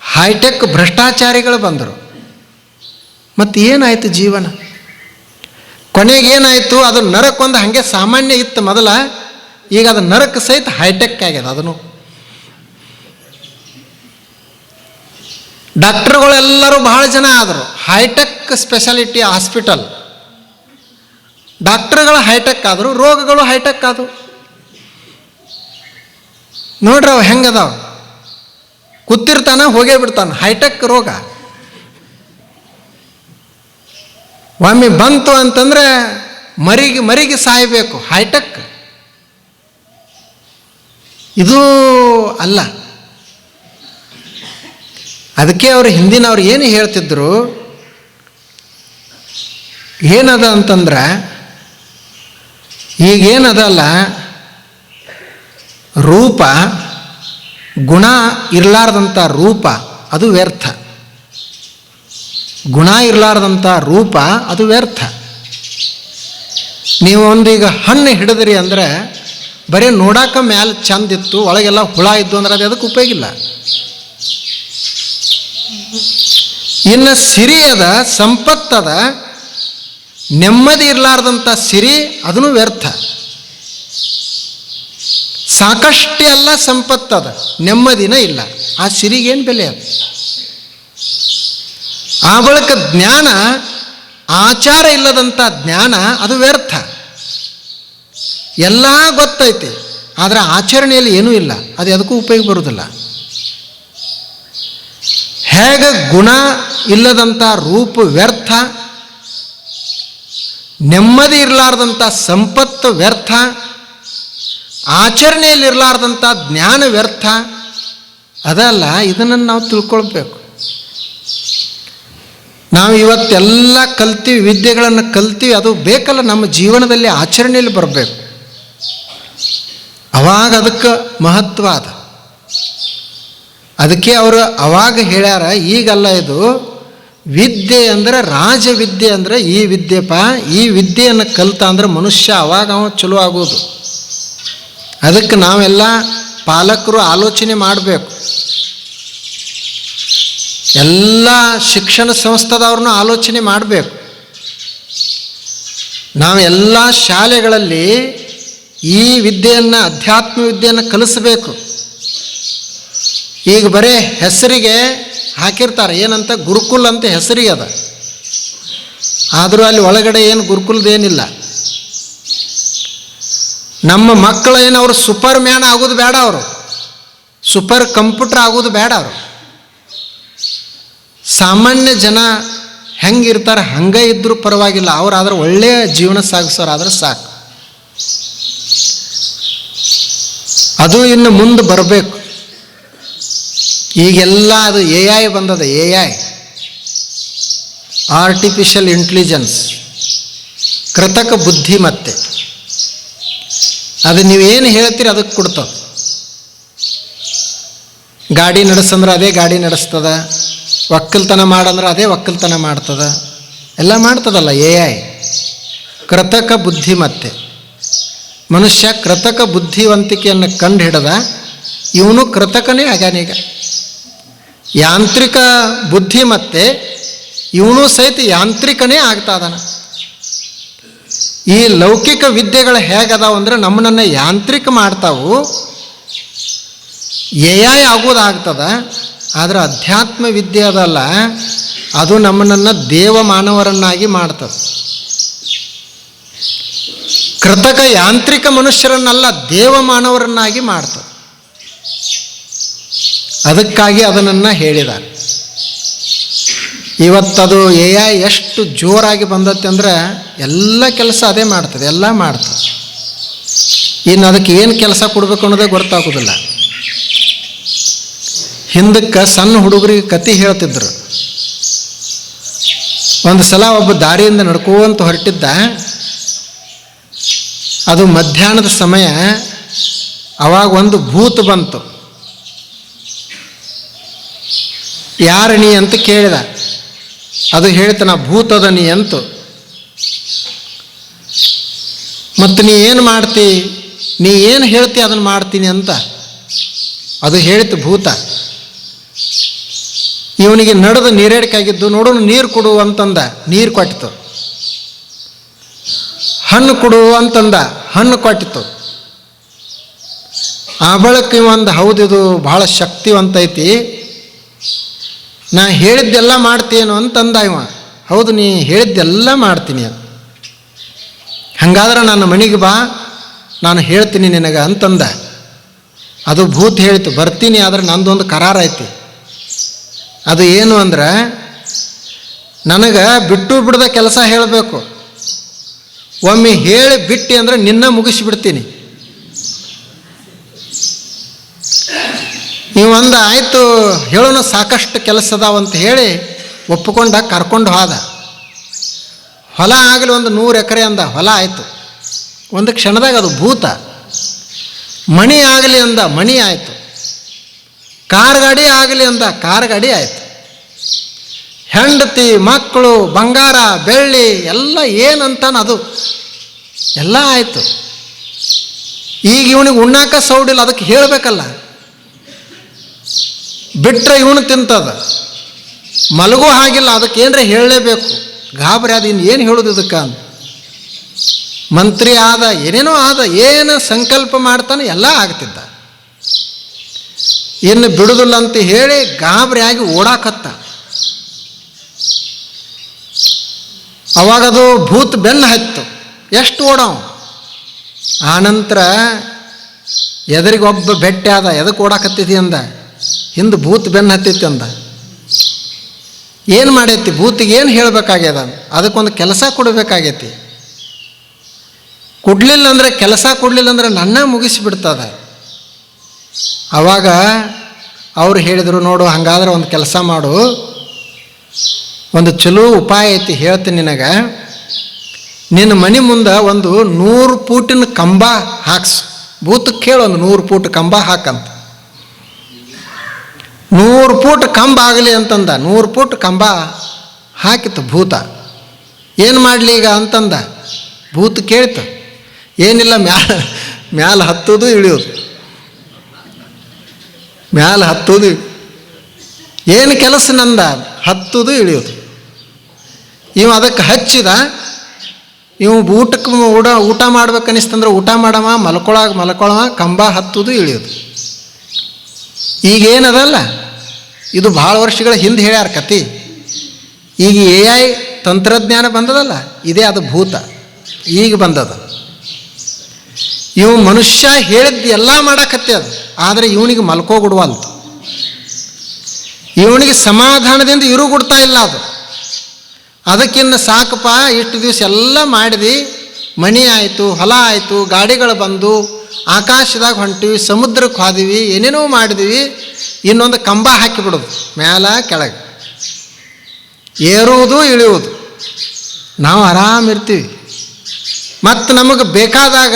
ಹೈಟೆಕ್ ಭ್ರಷ್ಟಾಚಾರಿಗಳು ಬಂದರು. ಮತ್ತು ಏನಾಯಿತು ಜೀವನ? ಕೊನೆಗೇನಾಯಿತು? ಅದು ನರಕ್ಕೊಂದು ಹಾಗೆ ಸಾಮಾನ್ಯ ಇತ್ತು ಮೊದಲ, ಈಗ ಅದು ನರಕ ಸಹಿತ ಹೈಟೆಕ್ ಆಗ್ಯದ. ಅದನ್ನು ಡಾಕ್ಟರ್ಗಳೆಲ್ಲರೂ ಭಾಳ ಜನ ಆದರು, ಹೈಟೆಕ್ ಸ್ಪೆಷಾಲಿಟಿ ಹಾಸ್ಪಿಟಲ್. ಡಾಕ್ಟರ್ಗಳು ಹೈಟೆಕ್ ಆದರು, ರೋಗಗಳು ಹೈಟೆಕ್ ಆದವು. ನೋಡ್ರಿ ಅವು ಹೆಂಗದಾವ, ಕೂತಿರ್ತಾನೆ ಹೋಗೇ ಬಿಡ್ತಾನೆ, ಹೈಟೆಕ್ ರೋಗ. ಒಮ್ಮೆ ಬಂತು ಅಂತಂದರೆ ಮರಿಗೆ ಸಾಯಬೇಕು, ಹೈಟೆಕ್. ಇದು ಅಲ್ಲ. ಅದಕ್ಕೆ ಅವರು ಹಿಂದಿನವ್ರು ಏನು ಹೇಳ್ತಿದ್ರು, ಏನದ ಅಂತಂದ್ರೆ, ಈಗೇನದಲ್ಲ, ರೂಪ ಗುಣ ಇರಲಾರ್ದಂಥ ರೂಪ ಅದು ವ್ಯರ್ಥ. ಗುಣ ಇರಲಾರ್ದಂಥ ರೂಪ ಅದು ವ್ಯರ್ಥ. ನೀವು ಒಂದೀಗ ಹಣ್ಣು ಹಿಡಿದ್ರಿ ಅಂದರೆ ಬರೀ ನೋಡಾಕ ಮ್ಯಾಲೆ ಚಂದಿತ್ತು, ಒಳಗೆಲ್ಲ ಹುಳ ಇದ್ದು ಅಂದ್ರೆ ಅದು ಅದಕ್ಕೆ ಉಪಯೋಗ ಇಲ್ಲ. ಇನ್ನು ಸಿರಿ ಅದ, ಸಂಪತ್ತದ, ನೆಮ್ಮದಿ ಇರಲಾರ್ದಂಥ ಸಿರಿ ಅದನ್ನು ವ್ಯರ್ಥ. ಸಾಕಷ್ಟೇ ಅಲ್ಲ ಸಂಪತ್ತದ, ನೆಮ್ಮದಿನ ಇಲ್ಲ, ಆ ಸಿರಿಗೇನು ಬೆಲೆ ಅದು? ಆ ಬಳಿಕ ಜ್ಞಾನ, ಆಚಾರ ಇಲ್ಲದಂಥ ಜ್ಞಾನ ಅದು ವ್ಯರ್ಥ. ಎಲ್ಲ ಗೊತ್ತೈತಿ, ಆದರೆ ಆಚರಣೆಯಲ್ಲಿ ಏನೂ ಇಲ್ಲ, ಅದು ಅದಕ್ಕೂ ಉಪಯೋಗ ಬರುವುದಿಲ್ಲ. ಹೇಗೆ ಗುಣ ಇಲ್ಲದಂಥ ರೂಪ ವ್ಯರ್ಥ, ನೆಮ್ಮದಿ ಇರಲಾರ್ದಂಥ ಸಂಪತ್ತು ವ್ಯರ್ಥ, ಆಚರಣೆಯಲ್ಲಿರಲಾರ್ದಂಥ ಜ್ಞಾನ ವ್ಯರ್ಥ, ಅದಲ್ಲ. ಇದನ್ನು ನಾವು ತಿಳ್ಕೊಳ್ಬೇಕು. ನಾವು ಇವತ್ತೆಲ್ಲ ಕಲ್ತೀವಿ, ವಿದ್ಯೆಗಳನ್ನು ಕಲ್ತೀವಿ, ಅದು ಬೇಕಲ್ಲ ನಮ್ಮ ಜೀವನದಲ್ಲಿ ಆಚರಣೆಯಲ್ಲಿ ಬರಬೇಕು. ಅವಾಗ ಅದಕ್ಕೆ ಮಹತ್ವ ಅದ. ಅದಕ್ಕೆ ಅವರು ಅವಾಗ ಹೇಳ್ಯಾರ, ಈಗಲ್ಲ ಇದು ವಿದ್ಯೆ ಅಂದರೆ ರಾಜವಿದ್ಯೆ ಅಂದರೆ ಈ ವಿದ್ಯೆಪ್ಪ, ಈ ವಿದ್ಯೆಯನ್ನು ಕಲಿತ ಅಂದ್ರೆ ಮನುಷ್ಯ ಅವಾಗ ಅವ ಚಲೋ ಆಗೋದು. ಅದಕ್ಕೆ ನಾವೆಲ್ಲ ಪಾಲಕರು ಆಲೋಚನೆ ಮಾಡಬೇಕು. ಎಲ್ಲ ಶಿಕ್ಷಣ ಸಂಸ್ಥೆದವ್ರನ್ನೂ ಆಲೋಚನೆ ಮಾಡಬೇಕು. ನಾವೆಲ್ಲ ಶಾಲೆಗಳಲ್ಲಿ ಈ ವಿದ್ಯೆಯನ್ನು, ಅಧ್ಯಾತ್ಮ ವಿದ್ಯೆಯನ್ನು ಕಲಿಸಬೇಕು. ಈಗ ಬರೀ ಹೆಸರಿಗೆ ಹಾಕಿರ್ತಾರೆ, ಏನಂತ ಗುರುಕುಲ್ ಅಂತ ಹೆಸರಿಗೆ ಅದ, ಆದರೂ ಅಲ್ಲಿ ಒಳಗಡೆ ಏನು ಗುರುಕುಲದೇನಿಲ್ಲ. ನಮ್ಮ ಮಕ್ಕಳು ಏನು ಅವರು ಸೂಪರ್ ಮ್ಯಾನ್ ಆಗೋದು ಬೇಡ, ಅವರು ಸೂಪರ್ ಕಂಪ್ಯೂಟರ್ ಆಗೋದು ಬೇಡ. ಅವರು ಸಾಮಾನ್ಯ ಜನ ಹೆಂಗಿರ್ತಾರೆ ಹಂಗೆ ಇದ್ದರೂ ಪರವಾಗಿಲ್ಲ, ಅವರಾದ್ರೆ ಒಳ್ಳೆಯ ಜೀವನ ಸಾಗಿಸೋರಾದ್ರೆ ಸಾಕು. ಅದು ಇನ್ನು ಮುಂದೆ ಬರಬೇಕು. ಈಗೆಲ್ಲ ಅದು AI ಬಂದದ, AI ಆರ್ಟಿಫಿಷಿಯಲ್ ಇಂಟೆಲಿಜೆನ್ಸ್, ಕೃತಕ ಬುದ್ಧಿಮತ್ತೆ. ಅದು ನೀವೇನು ಹೇಳ್ತೀರಿ ಅದಕ್ಕೆ ಕೊಡ್ತದೆ. ಗಾಡಿ ನಡೆಸಂದ್ರೆ ಅದೇ ಗಾಡಿ ನಡೆಸ್ತದ, ಒಕ್ಕಲ್ತನ ಮಾಡಂದ್ರೆ ಅದೇ ಒಕ್ಕಲ್ತನ ಮಾಡ್ತದ, ಎಲ್ಲ ಮಾಡ್ತದಲ್ಲ AI. ಕೃತಕ ಬುದ್ಧಿಮತ್ತೆ. ಮನುಷ್ಯ ಕೃತಕ ಬುದ್ಧಿವಂತಿಕೆಯನ್ನು ಕಂಡು ಹಿಡದ, ಇವನು ಕೃತಕನೇ ಆಗ್ಯಾನೀಗ. ಯಾಂತ್ರಿಕ ಬುದ್ಧಿಮತ್ತೆ, ಇವನು ಸಹಿತ ಯಾಂತ್ರಿಕನೇ ಆಗ್ತಾ ಇದ್ದಾನ. ಈ ಲೌಕಿಕ ವಿದ್ಯೆಗಳು ಹೇಗದಾವ ಅಂದರೆ ನಮ್ಮನ್ನು ಯಾಂತ್ರಿಕ ಮಾಡ್ತಾವು, AI ಆಗೋದಾಗ್ತದ. ಆದರೆ ಅಧ್ಯಾತ್ಮ ವಿದ್ಯೆ ಅದಲ್ಲ, ಅದು ನಮ್ಮನ್ನು ದೇವ ಮಾನವರನ್ನಾಗಿ ಮಾಡ್ತದೆ. ಕೃತಕ ಯಾಂತ್ರಿಕ ಮನುಷ್ಯರನ್ನೆಲ್ಲ ದೇವ ಮಾನವರನ್ನಾಗಿ ಮಾಡ್ತದೆ. ಅದಕ್ಕಾಗಿ ಅದನ್ನು ಹೇಳಿದ್ದಾರೆ. ಇವತ್ತದು AI ಎಷ್ಟು ಜೋರಾಗಿ ಬಂದತ್ತೆ ಅಂದರೆ ಎಲ್ಲ ಕೆಲಸ ಅದೇ ಮಾಡ್ತದೆ, ಎಲ್ಲ ಮಾಡ್ತದೆ. ಇನ್ನು ಅದಕ್ಕೆ ಏನು ಕೆಲಸ ಕೊಡಬೇಕು ಅನ್ನೋದೇ ಗೊತ್ತಾಗೋದಿಲ್ಲ. ಹಿಂದಕ್ಕೆ ಸಣ್ಣ ಹುಡುಗರಿಗೆ ಕತೆ ಹೇಳ್ತಿದ್ರು. ಒಂದು ಸಲ ಒಬ್ಬ ದಾರಿಯಿಂದ ನಡ್ಕೋಂತ ಹೊರಟಿದ್ದ. ಅದು ಮಧ್ಯಾಹ್ನದ ಸಮಯ. ಅವಾಗ ಒಂದು ಭೂತ ಬಂತು. ಯಾರ ನೀ ಅಂತ ಕೇಳಿದ. ಅದು ಹೇಳ್ತಾನ, ಭೂತದ ನೀ ಅಂತು. ಮತ್ತು ನೀ ಏನು ಮಾಡ್ತಿ, ನೀ ಏನು ಹೇಳ್ತಿ ಅದನ್ನು ಮಾಡ್ತೀನಿ ಅಂತ ಅದು ಹೇಳಿತು ಭೂತ. ಇವನಿಗೆ ನಡೆದು ನೀರೇಡಿಕಾಗಿದ್ದು, ನೋಡೋಣ ನೀರು ಕೊಡು ಅಂತಂದ, ನೀರು ಕೊಟ್ಟಿತು. ಹಣ್ಣು ಕೊಡು ಅಂತಂದ, ಹಣ್ಣು ಕೊಟ್ಟಿತು. ಆ ಬಳಿಕ ಒಂದು ಹೌದಿದು ಭಾಳ ಶಕ್ತಿವಂತ ಐತಿ, ನಾ ಹೇಳಿದ್ದೆಲ್ಲ ಮಾಡ್ತೀನೋ ಅಂತಂದ ಇವ. ಹೌದು, ನೀ ಹೇಳಿದ್ದೆಲ್ಲ ಮಾಡ್ತೀನಿ ಅಂತ. ಹಾಗಾದ್ರೆ ನನ್ನ ಮನೆಗೆ ಬಾ, ನಾನು ಹೇಳ್ತೀನಿ ನಿನಗೆ ಅಂತಂದ. ಅದು ಭೂತ ಹೇಳಿತು, ಬರ್ತೀನಿ, ಆದರೆ ನಂದೊಂದು ಕರಾರ ಐತಿ. ಅದು ಏನು ಅಂದ್ರೆ, ನನಗೆ ಬಿಟ್ಟು ಬಿಡದ ಕೆಲಸ ಹೇಳಬೇಕು. ಒಮ್ಮೆ ಹೇಳಿ ಬಿಟ್ಟು ಅಂದರೆ ನಿನ್ನ ಮುಗಿಸಿಬಿಡ್ತೀನಿ. ನೀವು ಅಂದ, ಆಯಿತು ಹೇಳೋಣ, ಸಾಕಷ್ಟು ಕೆಲಸ ಅದಾವಂತ ಹೇಳಿ ಒಪ್ಪಿಕೊಂಡ, ಕರ್ಕೊಂಡು ಹೋದ. ಹೊಲ ಆಗಲಿ ಒಂದು 100 ಎಕರೆ ಅಂದ, ಹೊಲ ಆಯಿತು ಒಂದು ಕ್ಷಣದಾಗ. ಅದು ಭೂತ. ಮಣಿ ಆಗಲಿ ಅಂದ, ಮಣಿ ಆಯಿತು. ಕಾರ್ ಗಾಡಿ ಆಗಲಿ ಅಂದ, ಕಾರ್ ಗಾಡಿ ಆಯಿತು. ಹೆಂಡತಿ, ಮಕ್ಕಳು, ಬಂಗಾರ, ಬೆಳ್ಳಿ ಎಲ್ಲ ಏನಂತಾನ ಅದು ಎಲ್ಲ ಆಯಿತು. ಈಗ ಇವನಿಗೆ ಉಣ್ಣಾಕ ಸೌಡಿಲ್ಲ, ಅದಕ್ಕೆ ಹೇಳಬೇಕಲ್ಲ. ಬಿಟ್ಟರೆ ಇವನು ತಿಂತದ, ಮಲಗೋ ಹಾಗಿಲ್ಲ, ಅದಕ್ಕೆ ಏನರ ಹೇಳಲೇಬೇಕು. ಗಾಬರಿ ಅದು ಇನ್ನು ಏನು ಹೇಳೋದು ಇದಕ್ಕೆ ಅಂತ. ಮಂತ್ರಿ ಆದ, ಏನೇನೋ ಆದ, ಏನು ಸಂಕಲ್ಪ ಮಾಡ್ತಾನೆ ಎಲ್ಲ ಆಗ್ತಿದ್ದ. ಇನ್ನು ಬಿಡುದಿಲ್ಲ ಅಂತ ಹೇಳಿ ಗಾಬರಿಯಾಗಿ ಓಡಾಕತ್ತ. ಅವಾಗದು ಭೂತ ಬೆನ್ನು ಹತ್ತು. ಎಷ್ಟು ಓಡವ. ಆನಂತರ ಎದುರಿಗೊಬ್ಬ ಬೆಟ್ಟೆ ಆದ, ಎದಕ್ಕೆ ಓಡಾಕತ್ತೈತಿ ಅಂದ. ಹಿಂದೆ ಭೂತ ಬೆನ್ನು ಹತ್ತೈತಿ ಅಂದ. ಏನು ಮಾಡೈತಿ ಭೂತಿಗೆ, ಏನು ಹೇಳಬೇಕಾಗ್ಯದ, ಅದಕ್ಕೊಂದು ಕೆಲಸ ಕೊಡಬೇಕಾಗೈತಿ. ಕೊಡಲಿಲ್ಲ ಅಂದರೆ, ಕೆಲಸ ಕೊಡಲಿಲ್ಲ ಅಂದರೆ ನನ್ನ ಮುಗಿಸಿಬಿಡ್ತದ. ಆವಾಗ ಅವ್ರು ಹೇಳಿದರು, ನೋಡು ಹಾಗಾದ್ರೆ ಒಂದು ಕೆಲಸ ಮಾಡು, ಒಂದು ಚಲೋ ಉಪಾಯ ಐತಿ, ಹೇಳ್ತೀನಿ ನಿನಗೆ. ನಿನ್ನ ಮನೆ ಮುಂದೆ ಒಂದು 100 ಫೂಟಿನ ಕಂಬ ಹಾಕ್ಸು. ಭೂತಕ್ಕೆ ಕೇಳು, ಒಂದು 100 ಫೂಟ್ ಕಂಬ ಹಾಕಂತ. 100 ಫೂಟ್ ಕಂಬ ಆಗಲಿ ಅಂತಂದ. 100 ಫೂಟ್ ಕಂಬ ಹಾಕಿತು ಭೂತ. ಏನು ಮಾಡಲಿ ಈಗ ಅಂತಂದ. ಭೂತ ಕೇಳ್ತು, ಏನಿಲ್ಲ, ಮ್ಯಾಲೆ ಹತ್ತೋದು ಇಳಿಯೋದು, ಮ್ಯಾಲೆ ಹತ್ತೋದು. ಏನು ಕೆಲಸ ನಂದ? ಹತ್ತೋದು ಇಳಿಯೋದು. ಇವು ಅದಕ್ಕೆ ಹಚ್ಚಿದ. ಇವು ಊಟ ಮಾಡ್ಬೇಕನ್ನಿಸ್ತಂದ್ರೆ ಊಟ ಮಾಡವ, ಮಲ್ಕೊಳವ, ಕಂಬ ಹತ್ತೋದು ಇಳಿಯೋದು. ಈಗೇನದಲ್ಲ, ಇದು ಭಾಳ ವರ್ಷಗಳ ಹಿಂದೆ ಹೇಳ್ಯಾರ ಕತೆ. ಈಗ AI ತಂತ್ರಜ್ಞಾನ ಬಂದದಲ್ಲ, ಇದೇ ಅದು ಭೂತ ಈಗ ಬಂದದ. ಇವು ಮನುಷ್ಯ ಹೇಳಿದ್ದು ಎಲ್ಲ ಮಾಡಕತ್ತೆ ಅದು, ಆದರೆ ಇವನಿಗೆ ಮಲ್ಕೋಗುಡುವಲ್ತು, ಇವನಿಗೆ ಸಮಾಧಾನದಿಂದ ಇರುಗುಡ್ತಾ ಇಲ್ಲ ಅದು. ಅದಕ್ಕಿನ್ನ ಸಾಕಪ್ಪ, ಇಷ್ಟು ದಿವಸ ಎಲ್ಲ ಮಾಡಿದ್ವಿ, ಮನೆ ಆಯಿತು, ಹೊಲ ಆಯಿತು, ಗಾಡಿಗಳು ಬಂದು ಆಕಾಶದಾಗ ಹೊಂಟಿವಿ, ಸಮುದ್ರಕ್ಕೆ ಹೋದಿವಿ, ಏನೇನೋ ಮಾಡಿದ್ವಿ, ಇನ್ನೊಂದು ಕಂಬ ಹಾಕಿಬಿಡೋದು ಮ್ಯಾಲ ಕೆಳಗೆ, ಏರುವುದು ಇಳಿಯುವುದು, ನಾವು ಆರಾಮಿರ್ತೀವಿ. ಮತ್ತು ನಮಗೆ ಬೇಕಾದಾಗ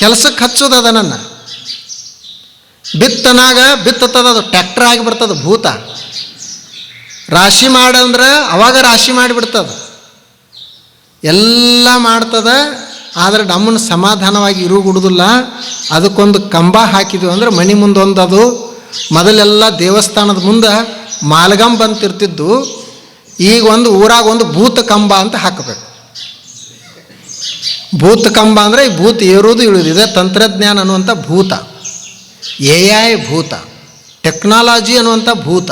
ಕೆಲಸಕ್ಕೆ ಹಚ್ಚೋದು ಅದನ್ನು. ಬಿತ್ತನಾಗ ಬಿತ್ತದ, ಅದು ಟ್ಯಾಕ್ಟರ್ ಆಗಿಬಿಡ್ತದೆ ಭೂತ. ರಾಶಿ ಮಾಡಂದ್ರೆ ಅವಾಗ ರಾಶಿ ಮಾಡಿಬಿಡ್ತದ, ಎಲ್ಲ ಮಾಡ್ತದ. ಆದರೆ ನಮ್ಮನ್ನು ಸಮಾಧಾನವಾಗಿ ಇರುಗುಡುದಿಲ್ಲ. ಅದಕ್ಕೊಂದು ಕಂಬ ಹಾಕಿದ್ವಿ ಅಂದ್ರೆ ಮನೆ ಮುಂದೊಂದು, ಅದು ಮೊದಲೆಲ್ಲ ದೇವಸ್ಥಾನದ ಮುಂದೆ ಮಾಲ್ಗಂಬ ಅಂತಿರ್ತಿದ್ದು, ಈಗ ಒಂದು ಊರಾಗ ಒಂದು ಭೂತ ಕಂಬ ಅಂತ ಹಾಕಬೇಕು. ಭೂತ ಕಂಬ ಅಂದರೆ ಈ ಭೂತ ಏರೋದು ಇಳಿಯೋದು. ಇದೆ ತಂತ್ರಜ್ಞಾನ ಅನ್ನುವಂಥ ಭೂತ, AI ಭೂತ, ಟೆಕ್ನಾಲಜಿ ಅನ್ನುವಂಥ ಭೂತ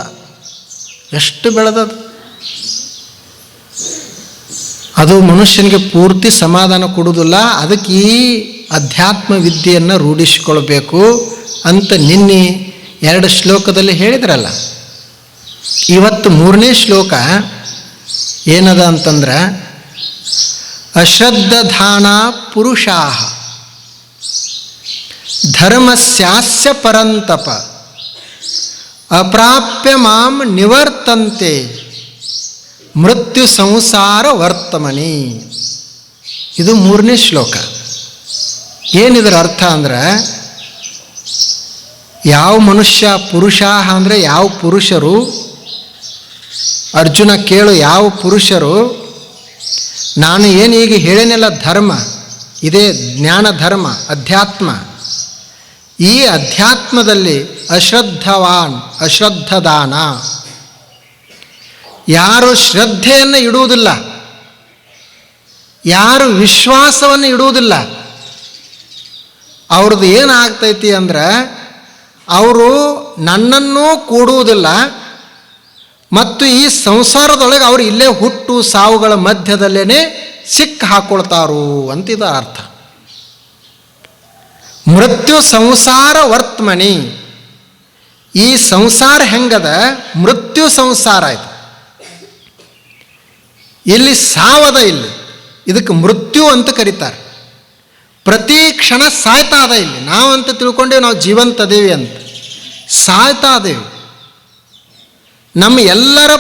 ಎಷ್ಟು ಬೆಳೆದದು. ಅದು ಮನುಷ್ಯನಿಗೆ ಪೂರ್ತಿ ಸಮಾಧಾನ ಕೊಡುವುದಿಲ್ಲ. ಅದಕ್ಕೆ ಈ ಅಧ್ಯಾತ್ಮ ವಿದ್ಯೆಯನ್ನು ರೂಢಿಸಿಕೊಳ್ಬೇಕು ಅಂತ ನಿನ್ನೆ 2 ಶ್ಲೋಕದಲ್ಲಿ ಹೇಳಿದ್ರಲ್ಲ. ಇವತ್ತು 3ನೇ ಶ್ಲೋಕ ಏನದ ಅಂತಂದ್ರೆ, ಅಶ್ರದ್ಧಾನ ಪುರುಷಾ ಧರ್ಮಸ್ಯಾಸ್ಯ ಪರಂತಪ ಅಪ್ರಾಪ್ಯ ಮಾಂ ನಿವರ್ತಂತೆ ಮೃತ್ಯು ಸಂಸಾರ ವರ್ತಮನಿ. ಇದು 3ನೇ ಶ್ಲೋಕ. ಏನಿದ್ರ ಅರ್ಥ ಅಂದ್ರೆ, ಯಾವ ಮನುಷ್ಯ ಪುರುಷ ಅಂದರೆ ಯಾವ ಪುರುಷರು, ಅರ್ಜುನ ಕೇಳು, ಯಾವ ಪುರುಷರು ನಾನು ಏನು ಈಗ ಹೇಳೇನೆಲ್ಲ ಧರ್ಮ, ಇದೇ ಜ್ಞಾನ ಧರ್ಮ, ಅಧ್ಯಾತ್ಮ. ಈ ಅಧ್ಯಾತ್ಮದಲ್ಲಿ ಅಶ್ರದ್ಧವಾನ್, ಅಶ್ರದ್ಧದಾನ, ಯಾರು ಶ್ರದ್ಧೆಯನ್ನು ಇಡುವುದಿಲ್ಲ, ಯಾರು ವಿಶ್ವಾಸವನ್ನು ಇಡುವುದಿಲ್ಲ, ಅವ್ರದ್ದು ಏನಾಗ್ತೈತಿ ಅಂದ್ರೆ, ಅವರು ನನ್ನನ್ನೂ ಕೂಡುವುದಿಲ್ಲ ಮತ್ತು ಈ ಸಂಸಾರದೊಳಗೆ ಅವರು ಇಲ್ಲೇ ಹುಟ್ಟು ಸಾವುಗಳ ಮಧ್ಯದಲ್ಲೇ ಸಿಕ್ಕ ಹಾಕೊಳ್ತಾರು ಅಂತಿದ ಅರ್ಥ. ಮೃತ್ಯು ಸಂಸಾರ ವರ್ತಮನಿ. ಈ ಸಂಸಾರ ಹೆಂಗದ, ಮೃತ್ಯು ಸಂಸಾರ ಆಯ್ತು. ಇಲ್ಲಿ ಸಾವದ, ಇಲ್ಲಿ ಇದಕ್ಕೆ ಮೃತ್ಯು ಅಂತ ಕರೀತಾರೆ. ಪ್ರತಿ ಕ್ಷಣ ಸಾಯ್ತಾ ಅದ. ಇಲ್ಲಿ ನಾವಂತ ತಿಳ್ಕೊಂಡೇವೆ ನಾವು ಜೀವಂತ ಅದೇವಿ ಅಂತ, ಸಾಯ್ತಾ ಅದೇವಿ. ನಮ್ಮೆಲ್ಲರ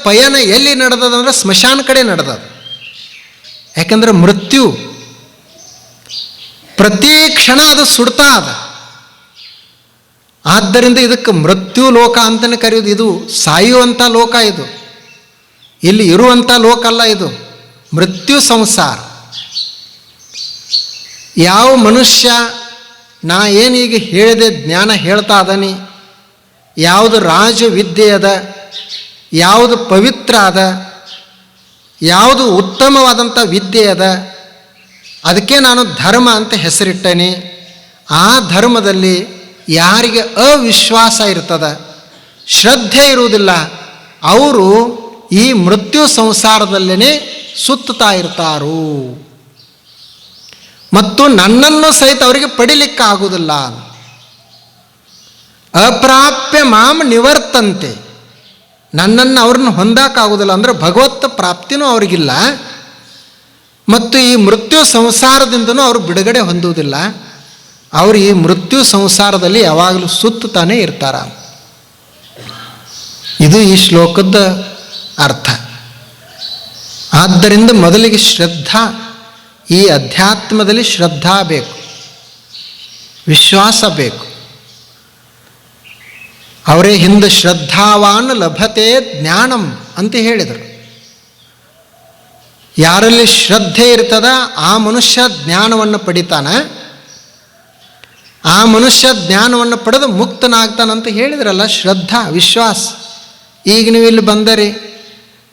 ಪಯಣ ಎಲ್ಲಿ ನಡೆದದಂದ್ರೆ ಸ್ಮಶಾನ ಕಡೆ ನಡೆದದ. ಯಾಕಂದ್ರೆ ಮೃತ್ಯು ಪ್ರತಿ ಕ್ಷಣ ಅದು ಸುಡ್ತಾ ಅದ. ಆದ್ದರಿಂದ ಇದಕ್ಕೆ ಮೃತ್ಯು ಲೋಕ ಅಂತಲೇ ಕರೆಯೋದು. ಇದು ಸಾಯುವಂಥ ಲೋಕ, ಇದು ಇಲ್ಲಿ ಇರುವಂಥ ಲೋಕ ಅಲ್ಲ, ಇದು ಮೃತ್ಯು ಸಂಸಾರ. ಯಾವ ಮನುಷ್ಯ ನಾ ಏನೀಗ ಹೇಳಿದೆ ಜ್ಞಾನ ಹೇಳ್ತಾ ಅದನಿ, ಯಾವುದು ರಾಜವಿದ್ಯೆ ಅದ, ಯಾವುದು ಪವಿತ್ರ ಅದ, ಯಾವುದು ಉತ್ತಮವಾದಂಥ ವಿದ್ಯೆ ಅದ, ಅದಕ್ಕೆ ನಾನು ಧರ್ಮ ಅಂತ ಹೆಸರಿಟ್ಟೇನೆ. ಆ ಧರ್ಮದಲ್ಲಿ ಯಾರಿಗೆ ಅವಿಶ್ವಾಸ ಇರ್ತದ, ಶ್ರದ್ಧೆ ಇರುವುದಿಲ್ಲ, ಅವರು ಈ ಮೃತ್ಯು ಸಂಸಾರದಲ್ಲೇ ಸುತ್ತುತ್ತಾ ಇರ್ತಾರು ಮತ್ತು ನನ್ನನ್ನು ಸಹಿತ ಅವರಿಗೆ ಪಡಿಲಿಕ್ಕೆ ಆಗುವುದಿಲ್ಲ. ಅಪ್ರಾಪ್ಯ ಮಾಂ ನಿವರ್ತಂತೆ, ನನ್ನನ್ನು ಅವ್ರನ್ನ ಹೊಂದಕ್ಕಾಗೋದಿಲ್ಲ. ಅಂದರೆ ಭಗವತ್ ಪ್ರಾಪ್ತಿನೂ ಅವ್ರಿಗಿಲ್ಲ ಮತ್ತು ಈ ಮೃತ್ಯು ಸಂಸಾರದಿಂದನೂ ಅವರು ಬಿಡುಗಡೆ ಹೊಂದುವುದಿಲ್ಲ. ಅವರು ಈ ಮೃತ್ಯು ಸಂಸಾರದಲ್ಲಿ ಯಾವಾಗಲೂ ಸುತ್ತುತ್ತಾನೆ ಇರ್ತಾರ. ಇದು ಈ ಶ್ಲೋಕದ ಅರ್ಥ. ಆದ್ದರಿಂದ ಮೊದಲಿಗೆ ಶ್ರದ್ಧಾ, ಈ ಅಧ್ಯಾತ್ಮದಲ್ಲಿ ಶ್ರದ್ಧಾ ಬೇಕು, ವಿಶ್ವಾಸ ಬೇಕು. ಅವರೇ ಹಿಂದೆ ಶ್ರದ್ಧಾವಾನ್ ಲಭತೆ ಜ್ಞಾನಂ ಅಂತ ಹೇಳಿದರು. ಯಾರಲ್ಲಿ ಶ್ರದ್ಧೆ ಇರ್ತದ ಆ ಮನುಷ್ಯ ಜ್ಞಾನವನ್ನು ಪಡಿತಾನೆ, ಆ ಮನುಷ್ಯ ಜ್ಞಾನವನ್ನು ಪಡೆದು ಮುಕ್ತನಾಗ್ತಾನಂತ ಹೇಳಿದ್ರಲ್ಲ. ಶ್ರದ್ಧಾ, ವಿಶ್ವಾಸ. ಈಗ ನೀವು ಇಲ್ಲಿ ಬಂದರಿ,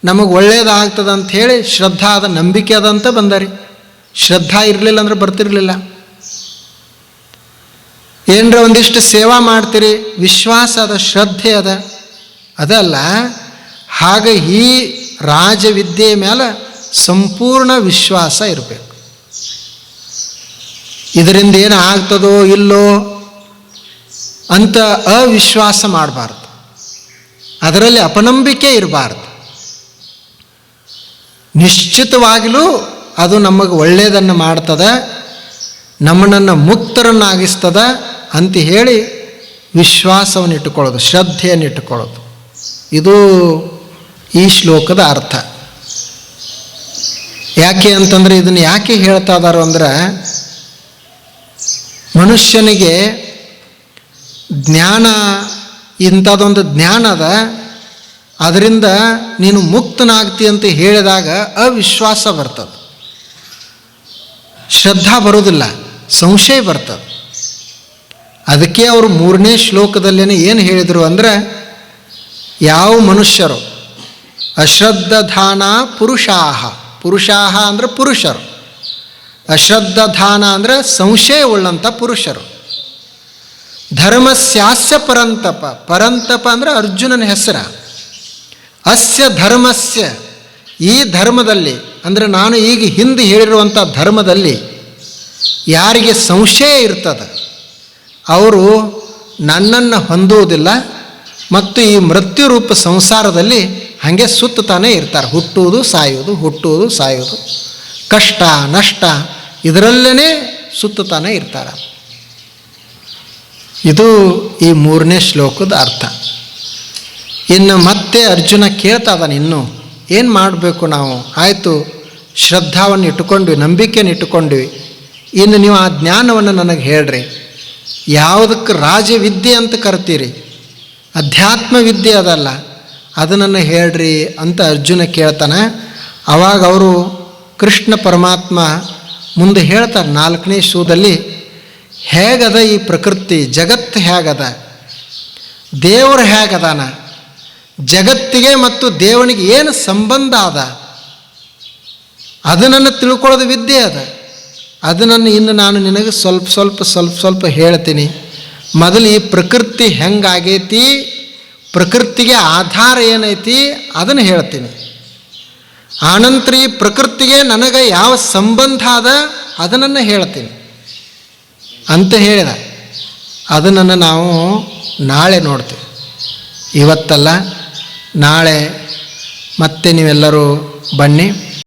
ನಮಗೆ ಒಳ್ಳೆಯದಾಗ್ತದೆ ಅಂಥೇಳಿ ಶ್ರದ್ಧಾ ಅದ, ನಂಬಿಕೆ ಅದಂತ ಬಂದರಿ. ಶ್ರದ್ಧಾ ಇರಲಿಲ್ಲ ಅಂದ್ರೆ ಬರ್ತಿರಲಿಲ್ಲ. ಏನರ ಒಂದಿಷ್ಟು ಸೇವಾ ಮಾಡ್ತೀರಿ, ವಿಶ್ವಾಸ ಅದ, ಶ್ರದ್ಧೆ ಅದ, ಅದಲ್ಲ. ಹಾಗೆ ಈ ರಾಜವಿದ್ಯೆಯ ಮೇಲೆ ಸಂಪೂರ್ಣ ವಿಶ್ವಾಸ ಇರಬೇಕು. ಇದರಿಂದ ಏನು ಆಗ್ತದೋ ಇಲ್ಲೋ ಅಂತ ಅವಿಶ್ವಾಸ ಮಾಡಬಾರ್ದು, ಅದರಲ್ಲಿ ಅಪನಂಬಿಕೆ ಇರಬಾರ್ದು. ನಿಶ್ಚಿತವಾಗಲೂ ಅದು ನಮಗೆ ಒಳ್ಳೆಯದನ್ನು ಮಾಡ್ತದೆ, ನಮ್ಮನ್ನು ಮುಕ್ತರನ್ನಾಗಿಸ್ತದ ಅಂತ ಹೇಳಿ ವಿಶ್ವಾಸವನ್ನು ಇಟ್ಟುಕೊಳ್ಳೋದು, ಶ್ರದ್ಧೆಯನ್ನು ಇಟ್ಟುಕೊಳ್ಳೋದು. ಇದು ಈ ಶ್ಲೋಕದ ಅರ್ಥ. ಯಾಕೆ ಅಂತಂದರೆ ಇದನ್ನು ಯಾಕೆ ಹೇಳ್ತಾ ಇದ್ದಾರೋ ಅಂದ್ರೆ, ಮನುಷ್ಯನಿಗೆ ಜ್ಞಾನ, ಇಂಥದ್ದೊಂದು ಜ್ಞಾನ ಅದ, ಅದರಿಂದ ನೀನು ಮುಕ್ತನಾಗ್ತಿ ಅಂತ ಹೇಳಿದಾಗ ಅವಿಶ್ವಾಸ ಬರ್ತದೆ, ಶ್ರದ್ಧಾ ಬರೋದಿಲ್ಲ, ಸಂಶಯ ಬರ್ತದೆ. ಅದಕ್ಕೆ ಅವರು 3ನೇ ಶ್ಲೋಕದಲ್ಲೇನೆ ಏನು ಹೇಳಿದರು ಅಂದರೆ, ಯಾವ ಮನುಷ್ಯರು ಅಶ್ರದ್ಧಾನ ಪುರುಷಾಹ, ಪುರುಷಾಹ ಅಂದರೆ ಪುರುಷರು, ಅಶ್ರದ್ಧಾನ ಅಂದರೆ ಸಂಶಯ ಉಳ್ಳಂಥ ಪುರುಷರು. ಧರ್ಮಸ್ಯಾಸ್ಯ ಪರಂತಪ, ಪರಂತಪ ಅಂದರೆ ಅರ್ಜುನನ ಹೆಸರ. ಅಸ್ಯ ಧರ್ಮಸ್ಯ, ಈ ಧರ್ಮದಲ್ಲಿ ಅಂದರೆ ನಾನು ಈಗ ಹಿಂದೆ ಹೇಳಿರುವಂಥ ಧರ್ಮದಲ್ಲಿ ಯಾರಿಗೆ ಸಂಶಯ ಇರ್ತದೆ ಅವರು ನನ್ನನ್ನು ಹೊಂದುವುದಿಲ್ಲ ಮತ್ತು ಈ ಮೃತ್ಯುರೂಪ ಸಂಸಾರದಲ್ಲಿ ಹಾಗೆ ಸುತ್ತಾನೇ ಇರ್ತಾರೆ. ಹುಟ್ಟುವುದು ಸಾಯುವುದು, ಹುಟ್ಟುವುದು ಸಾಯುವುದು, ಕಷ್ಟ ನಷ್ಟ ಇದರಲ್ಲೇ ಸುತ್ತಾನೇ ಇರ್ತಾರೆ. ಇದು ಈ 3ನೇ ಶ್ಲೋಕದ ಅರ್ಥ. ಇನ್ನು ಮತ್ತೆ ಅರ್ಜುನ ಕೇಳ್ತಾ ಇದ್ದಾನೆ, ಇನ್ನು ಏನು ಮಾಡಬೇಕು ನಾವು? ಆಯಿತು, ಶ್ರದ್ಧಾವನ್ನು ಇಟ್ಟುಕೊಂಡ್ವಿ, ನಂಬಿಕೆಯನ್ನು ಇಟ್ಟುಕೊಂಡ್ವಿ, ಇನ್ನು ನೀವು ಆ ಜ್ಞಾನವನ್ನು ನನಗೆ ಹೇಳ್ರಿ. ಯಾವುದಕ್ಕೆ ರಾಜವಿದ್ಯೆ ಅಂತ ಕರ್ತೀರಿ, ಅಧ್ಯಾತ್ಮ ವಿದ್ಯೆ ಅದಲ್ಲ, ಅದನ್ನು ಹೇಳ್ರಿ ಅಂತ ಅರ್ಜುನ ಕೇಳ್ತಾನೆ. ಆವಾಗ ಅವರು ಕೃಷ್ಣ ಪರಮಾತ್ಮ ಮುಂದೆ ಹೇಳ್ತಾರೆ 4ನೇ ಶ್ಲೋಕದಲ್ಲಿ, ಹೇಗದ ಈ ಪ್ರಕೃತಿ, ಜಗತ್ತು ಹೇಗದ, ದೇವರು ಹೇಗದಾನ, ಜಗತ್ತಿಗೆ ಮತ್ತು ದೇವನಿಗೆ ಏನು ಸಂಬಂಧ ಅದ, ಅದನ್ನು ತಿಳ್ಕೊಳ್ಳೋದು ವಿದ್ಯೆ ಅದ. ಅದನ್ನು ಇನ್ನು ನಾನು ನಿನಗೆ ಸ್ವಲ್ಪ ಹೇಳ್ತೀನಿ. ಮೊದಲು ಈ ಪ್ರಕೃತಿ ಹೆಂಗಾಗೈತಿ, ಪ್ರಕೃತಿಗೆ ಆಧಾರ ಏನೈತಿ ಅದನ್ನು ಹೇಳ್ತೀನಿ. ಆನಂತರ ಈ ಪ್ರಕೃತಿಗೆ ನನಗೆ ಯಾವ ಸಂಬಂಧ ಅದ ಅದನ್ನು ಹೇಳ್ತೀನಿ ಅಂತ ಹೇಳಿದ. ಅದನ್ನು ನಾವು ನಾಳೆ ನೋಡ್ತೀವಿ, ಇವತ್ತಲ್ಲ, ನಾಳೆ ಮತ್ತೆ ನೀವೆಲ್ಲರೂ ಬನ್ನಿ.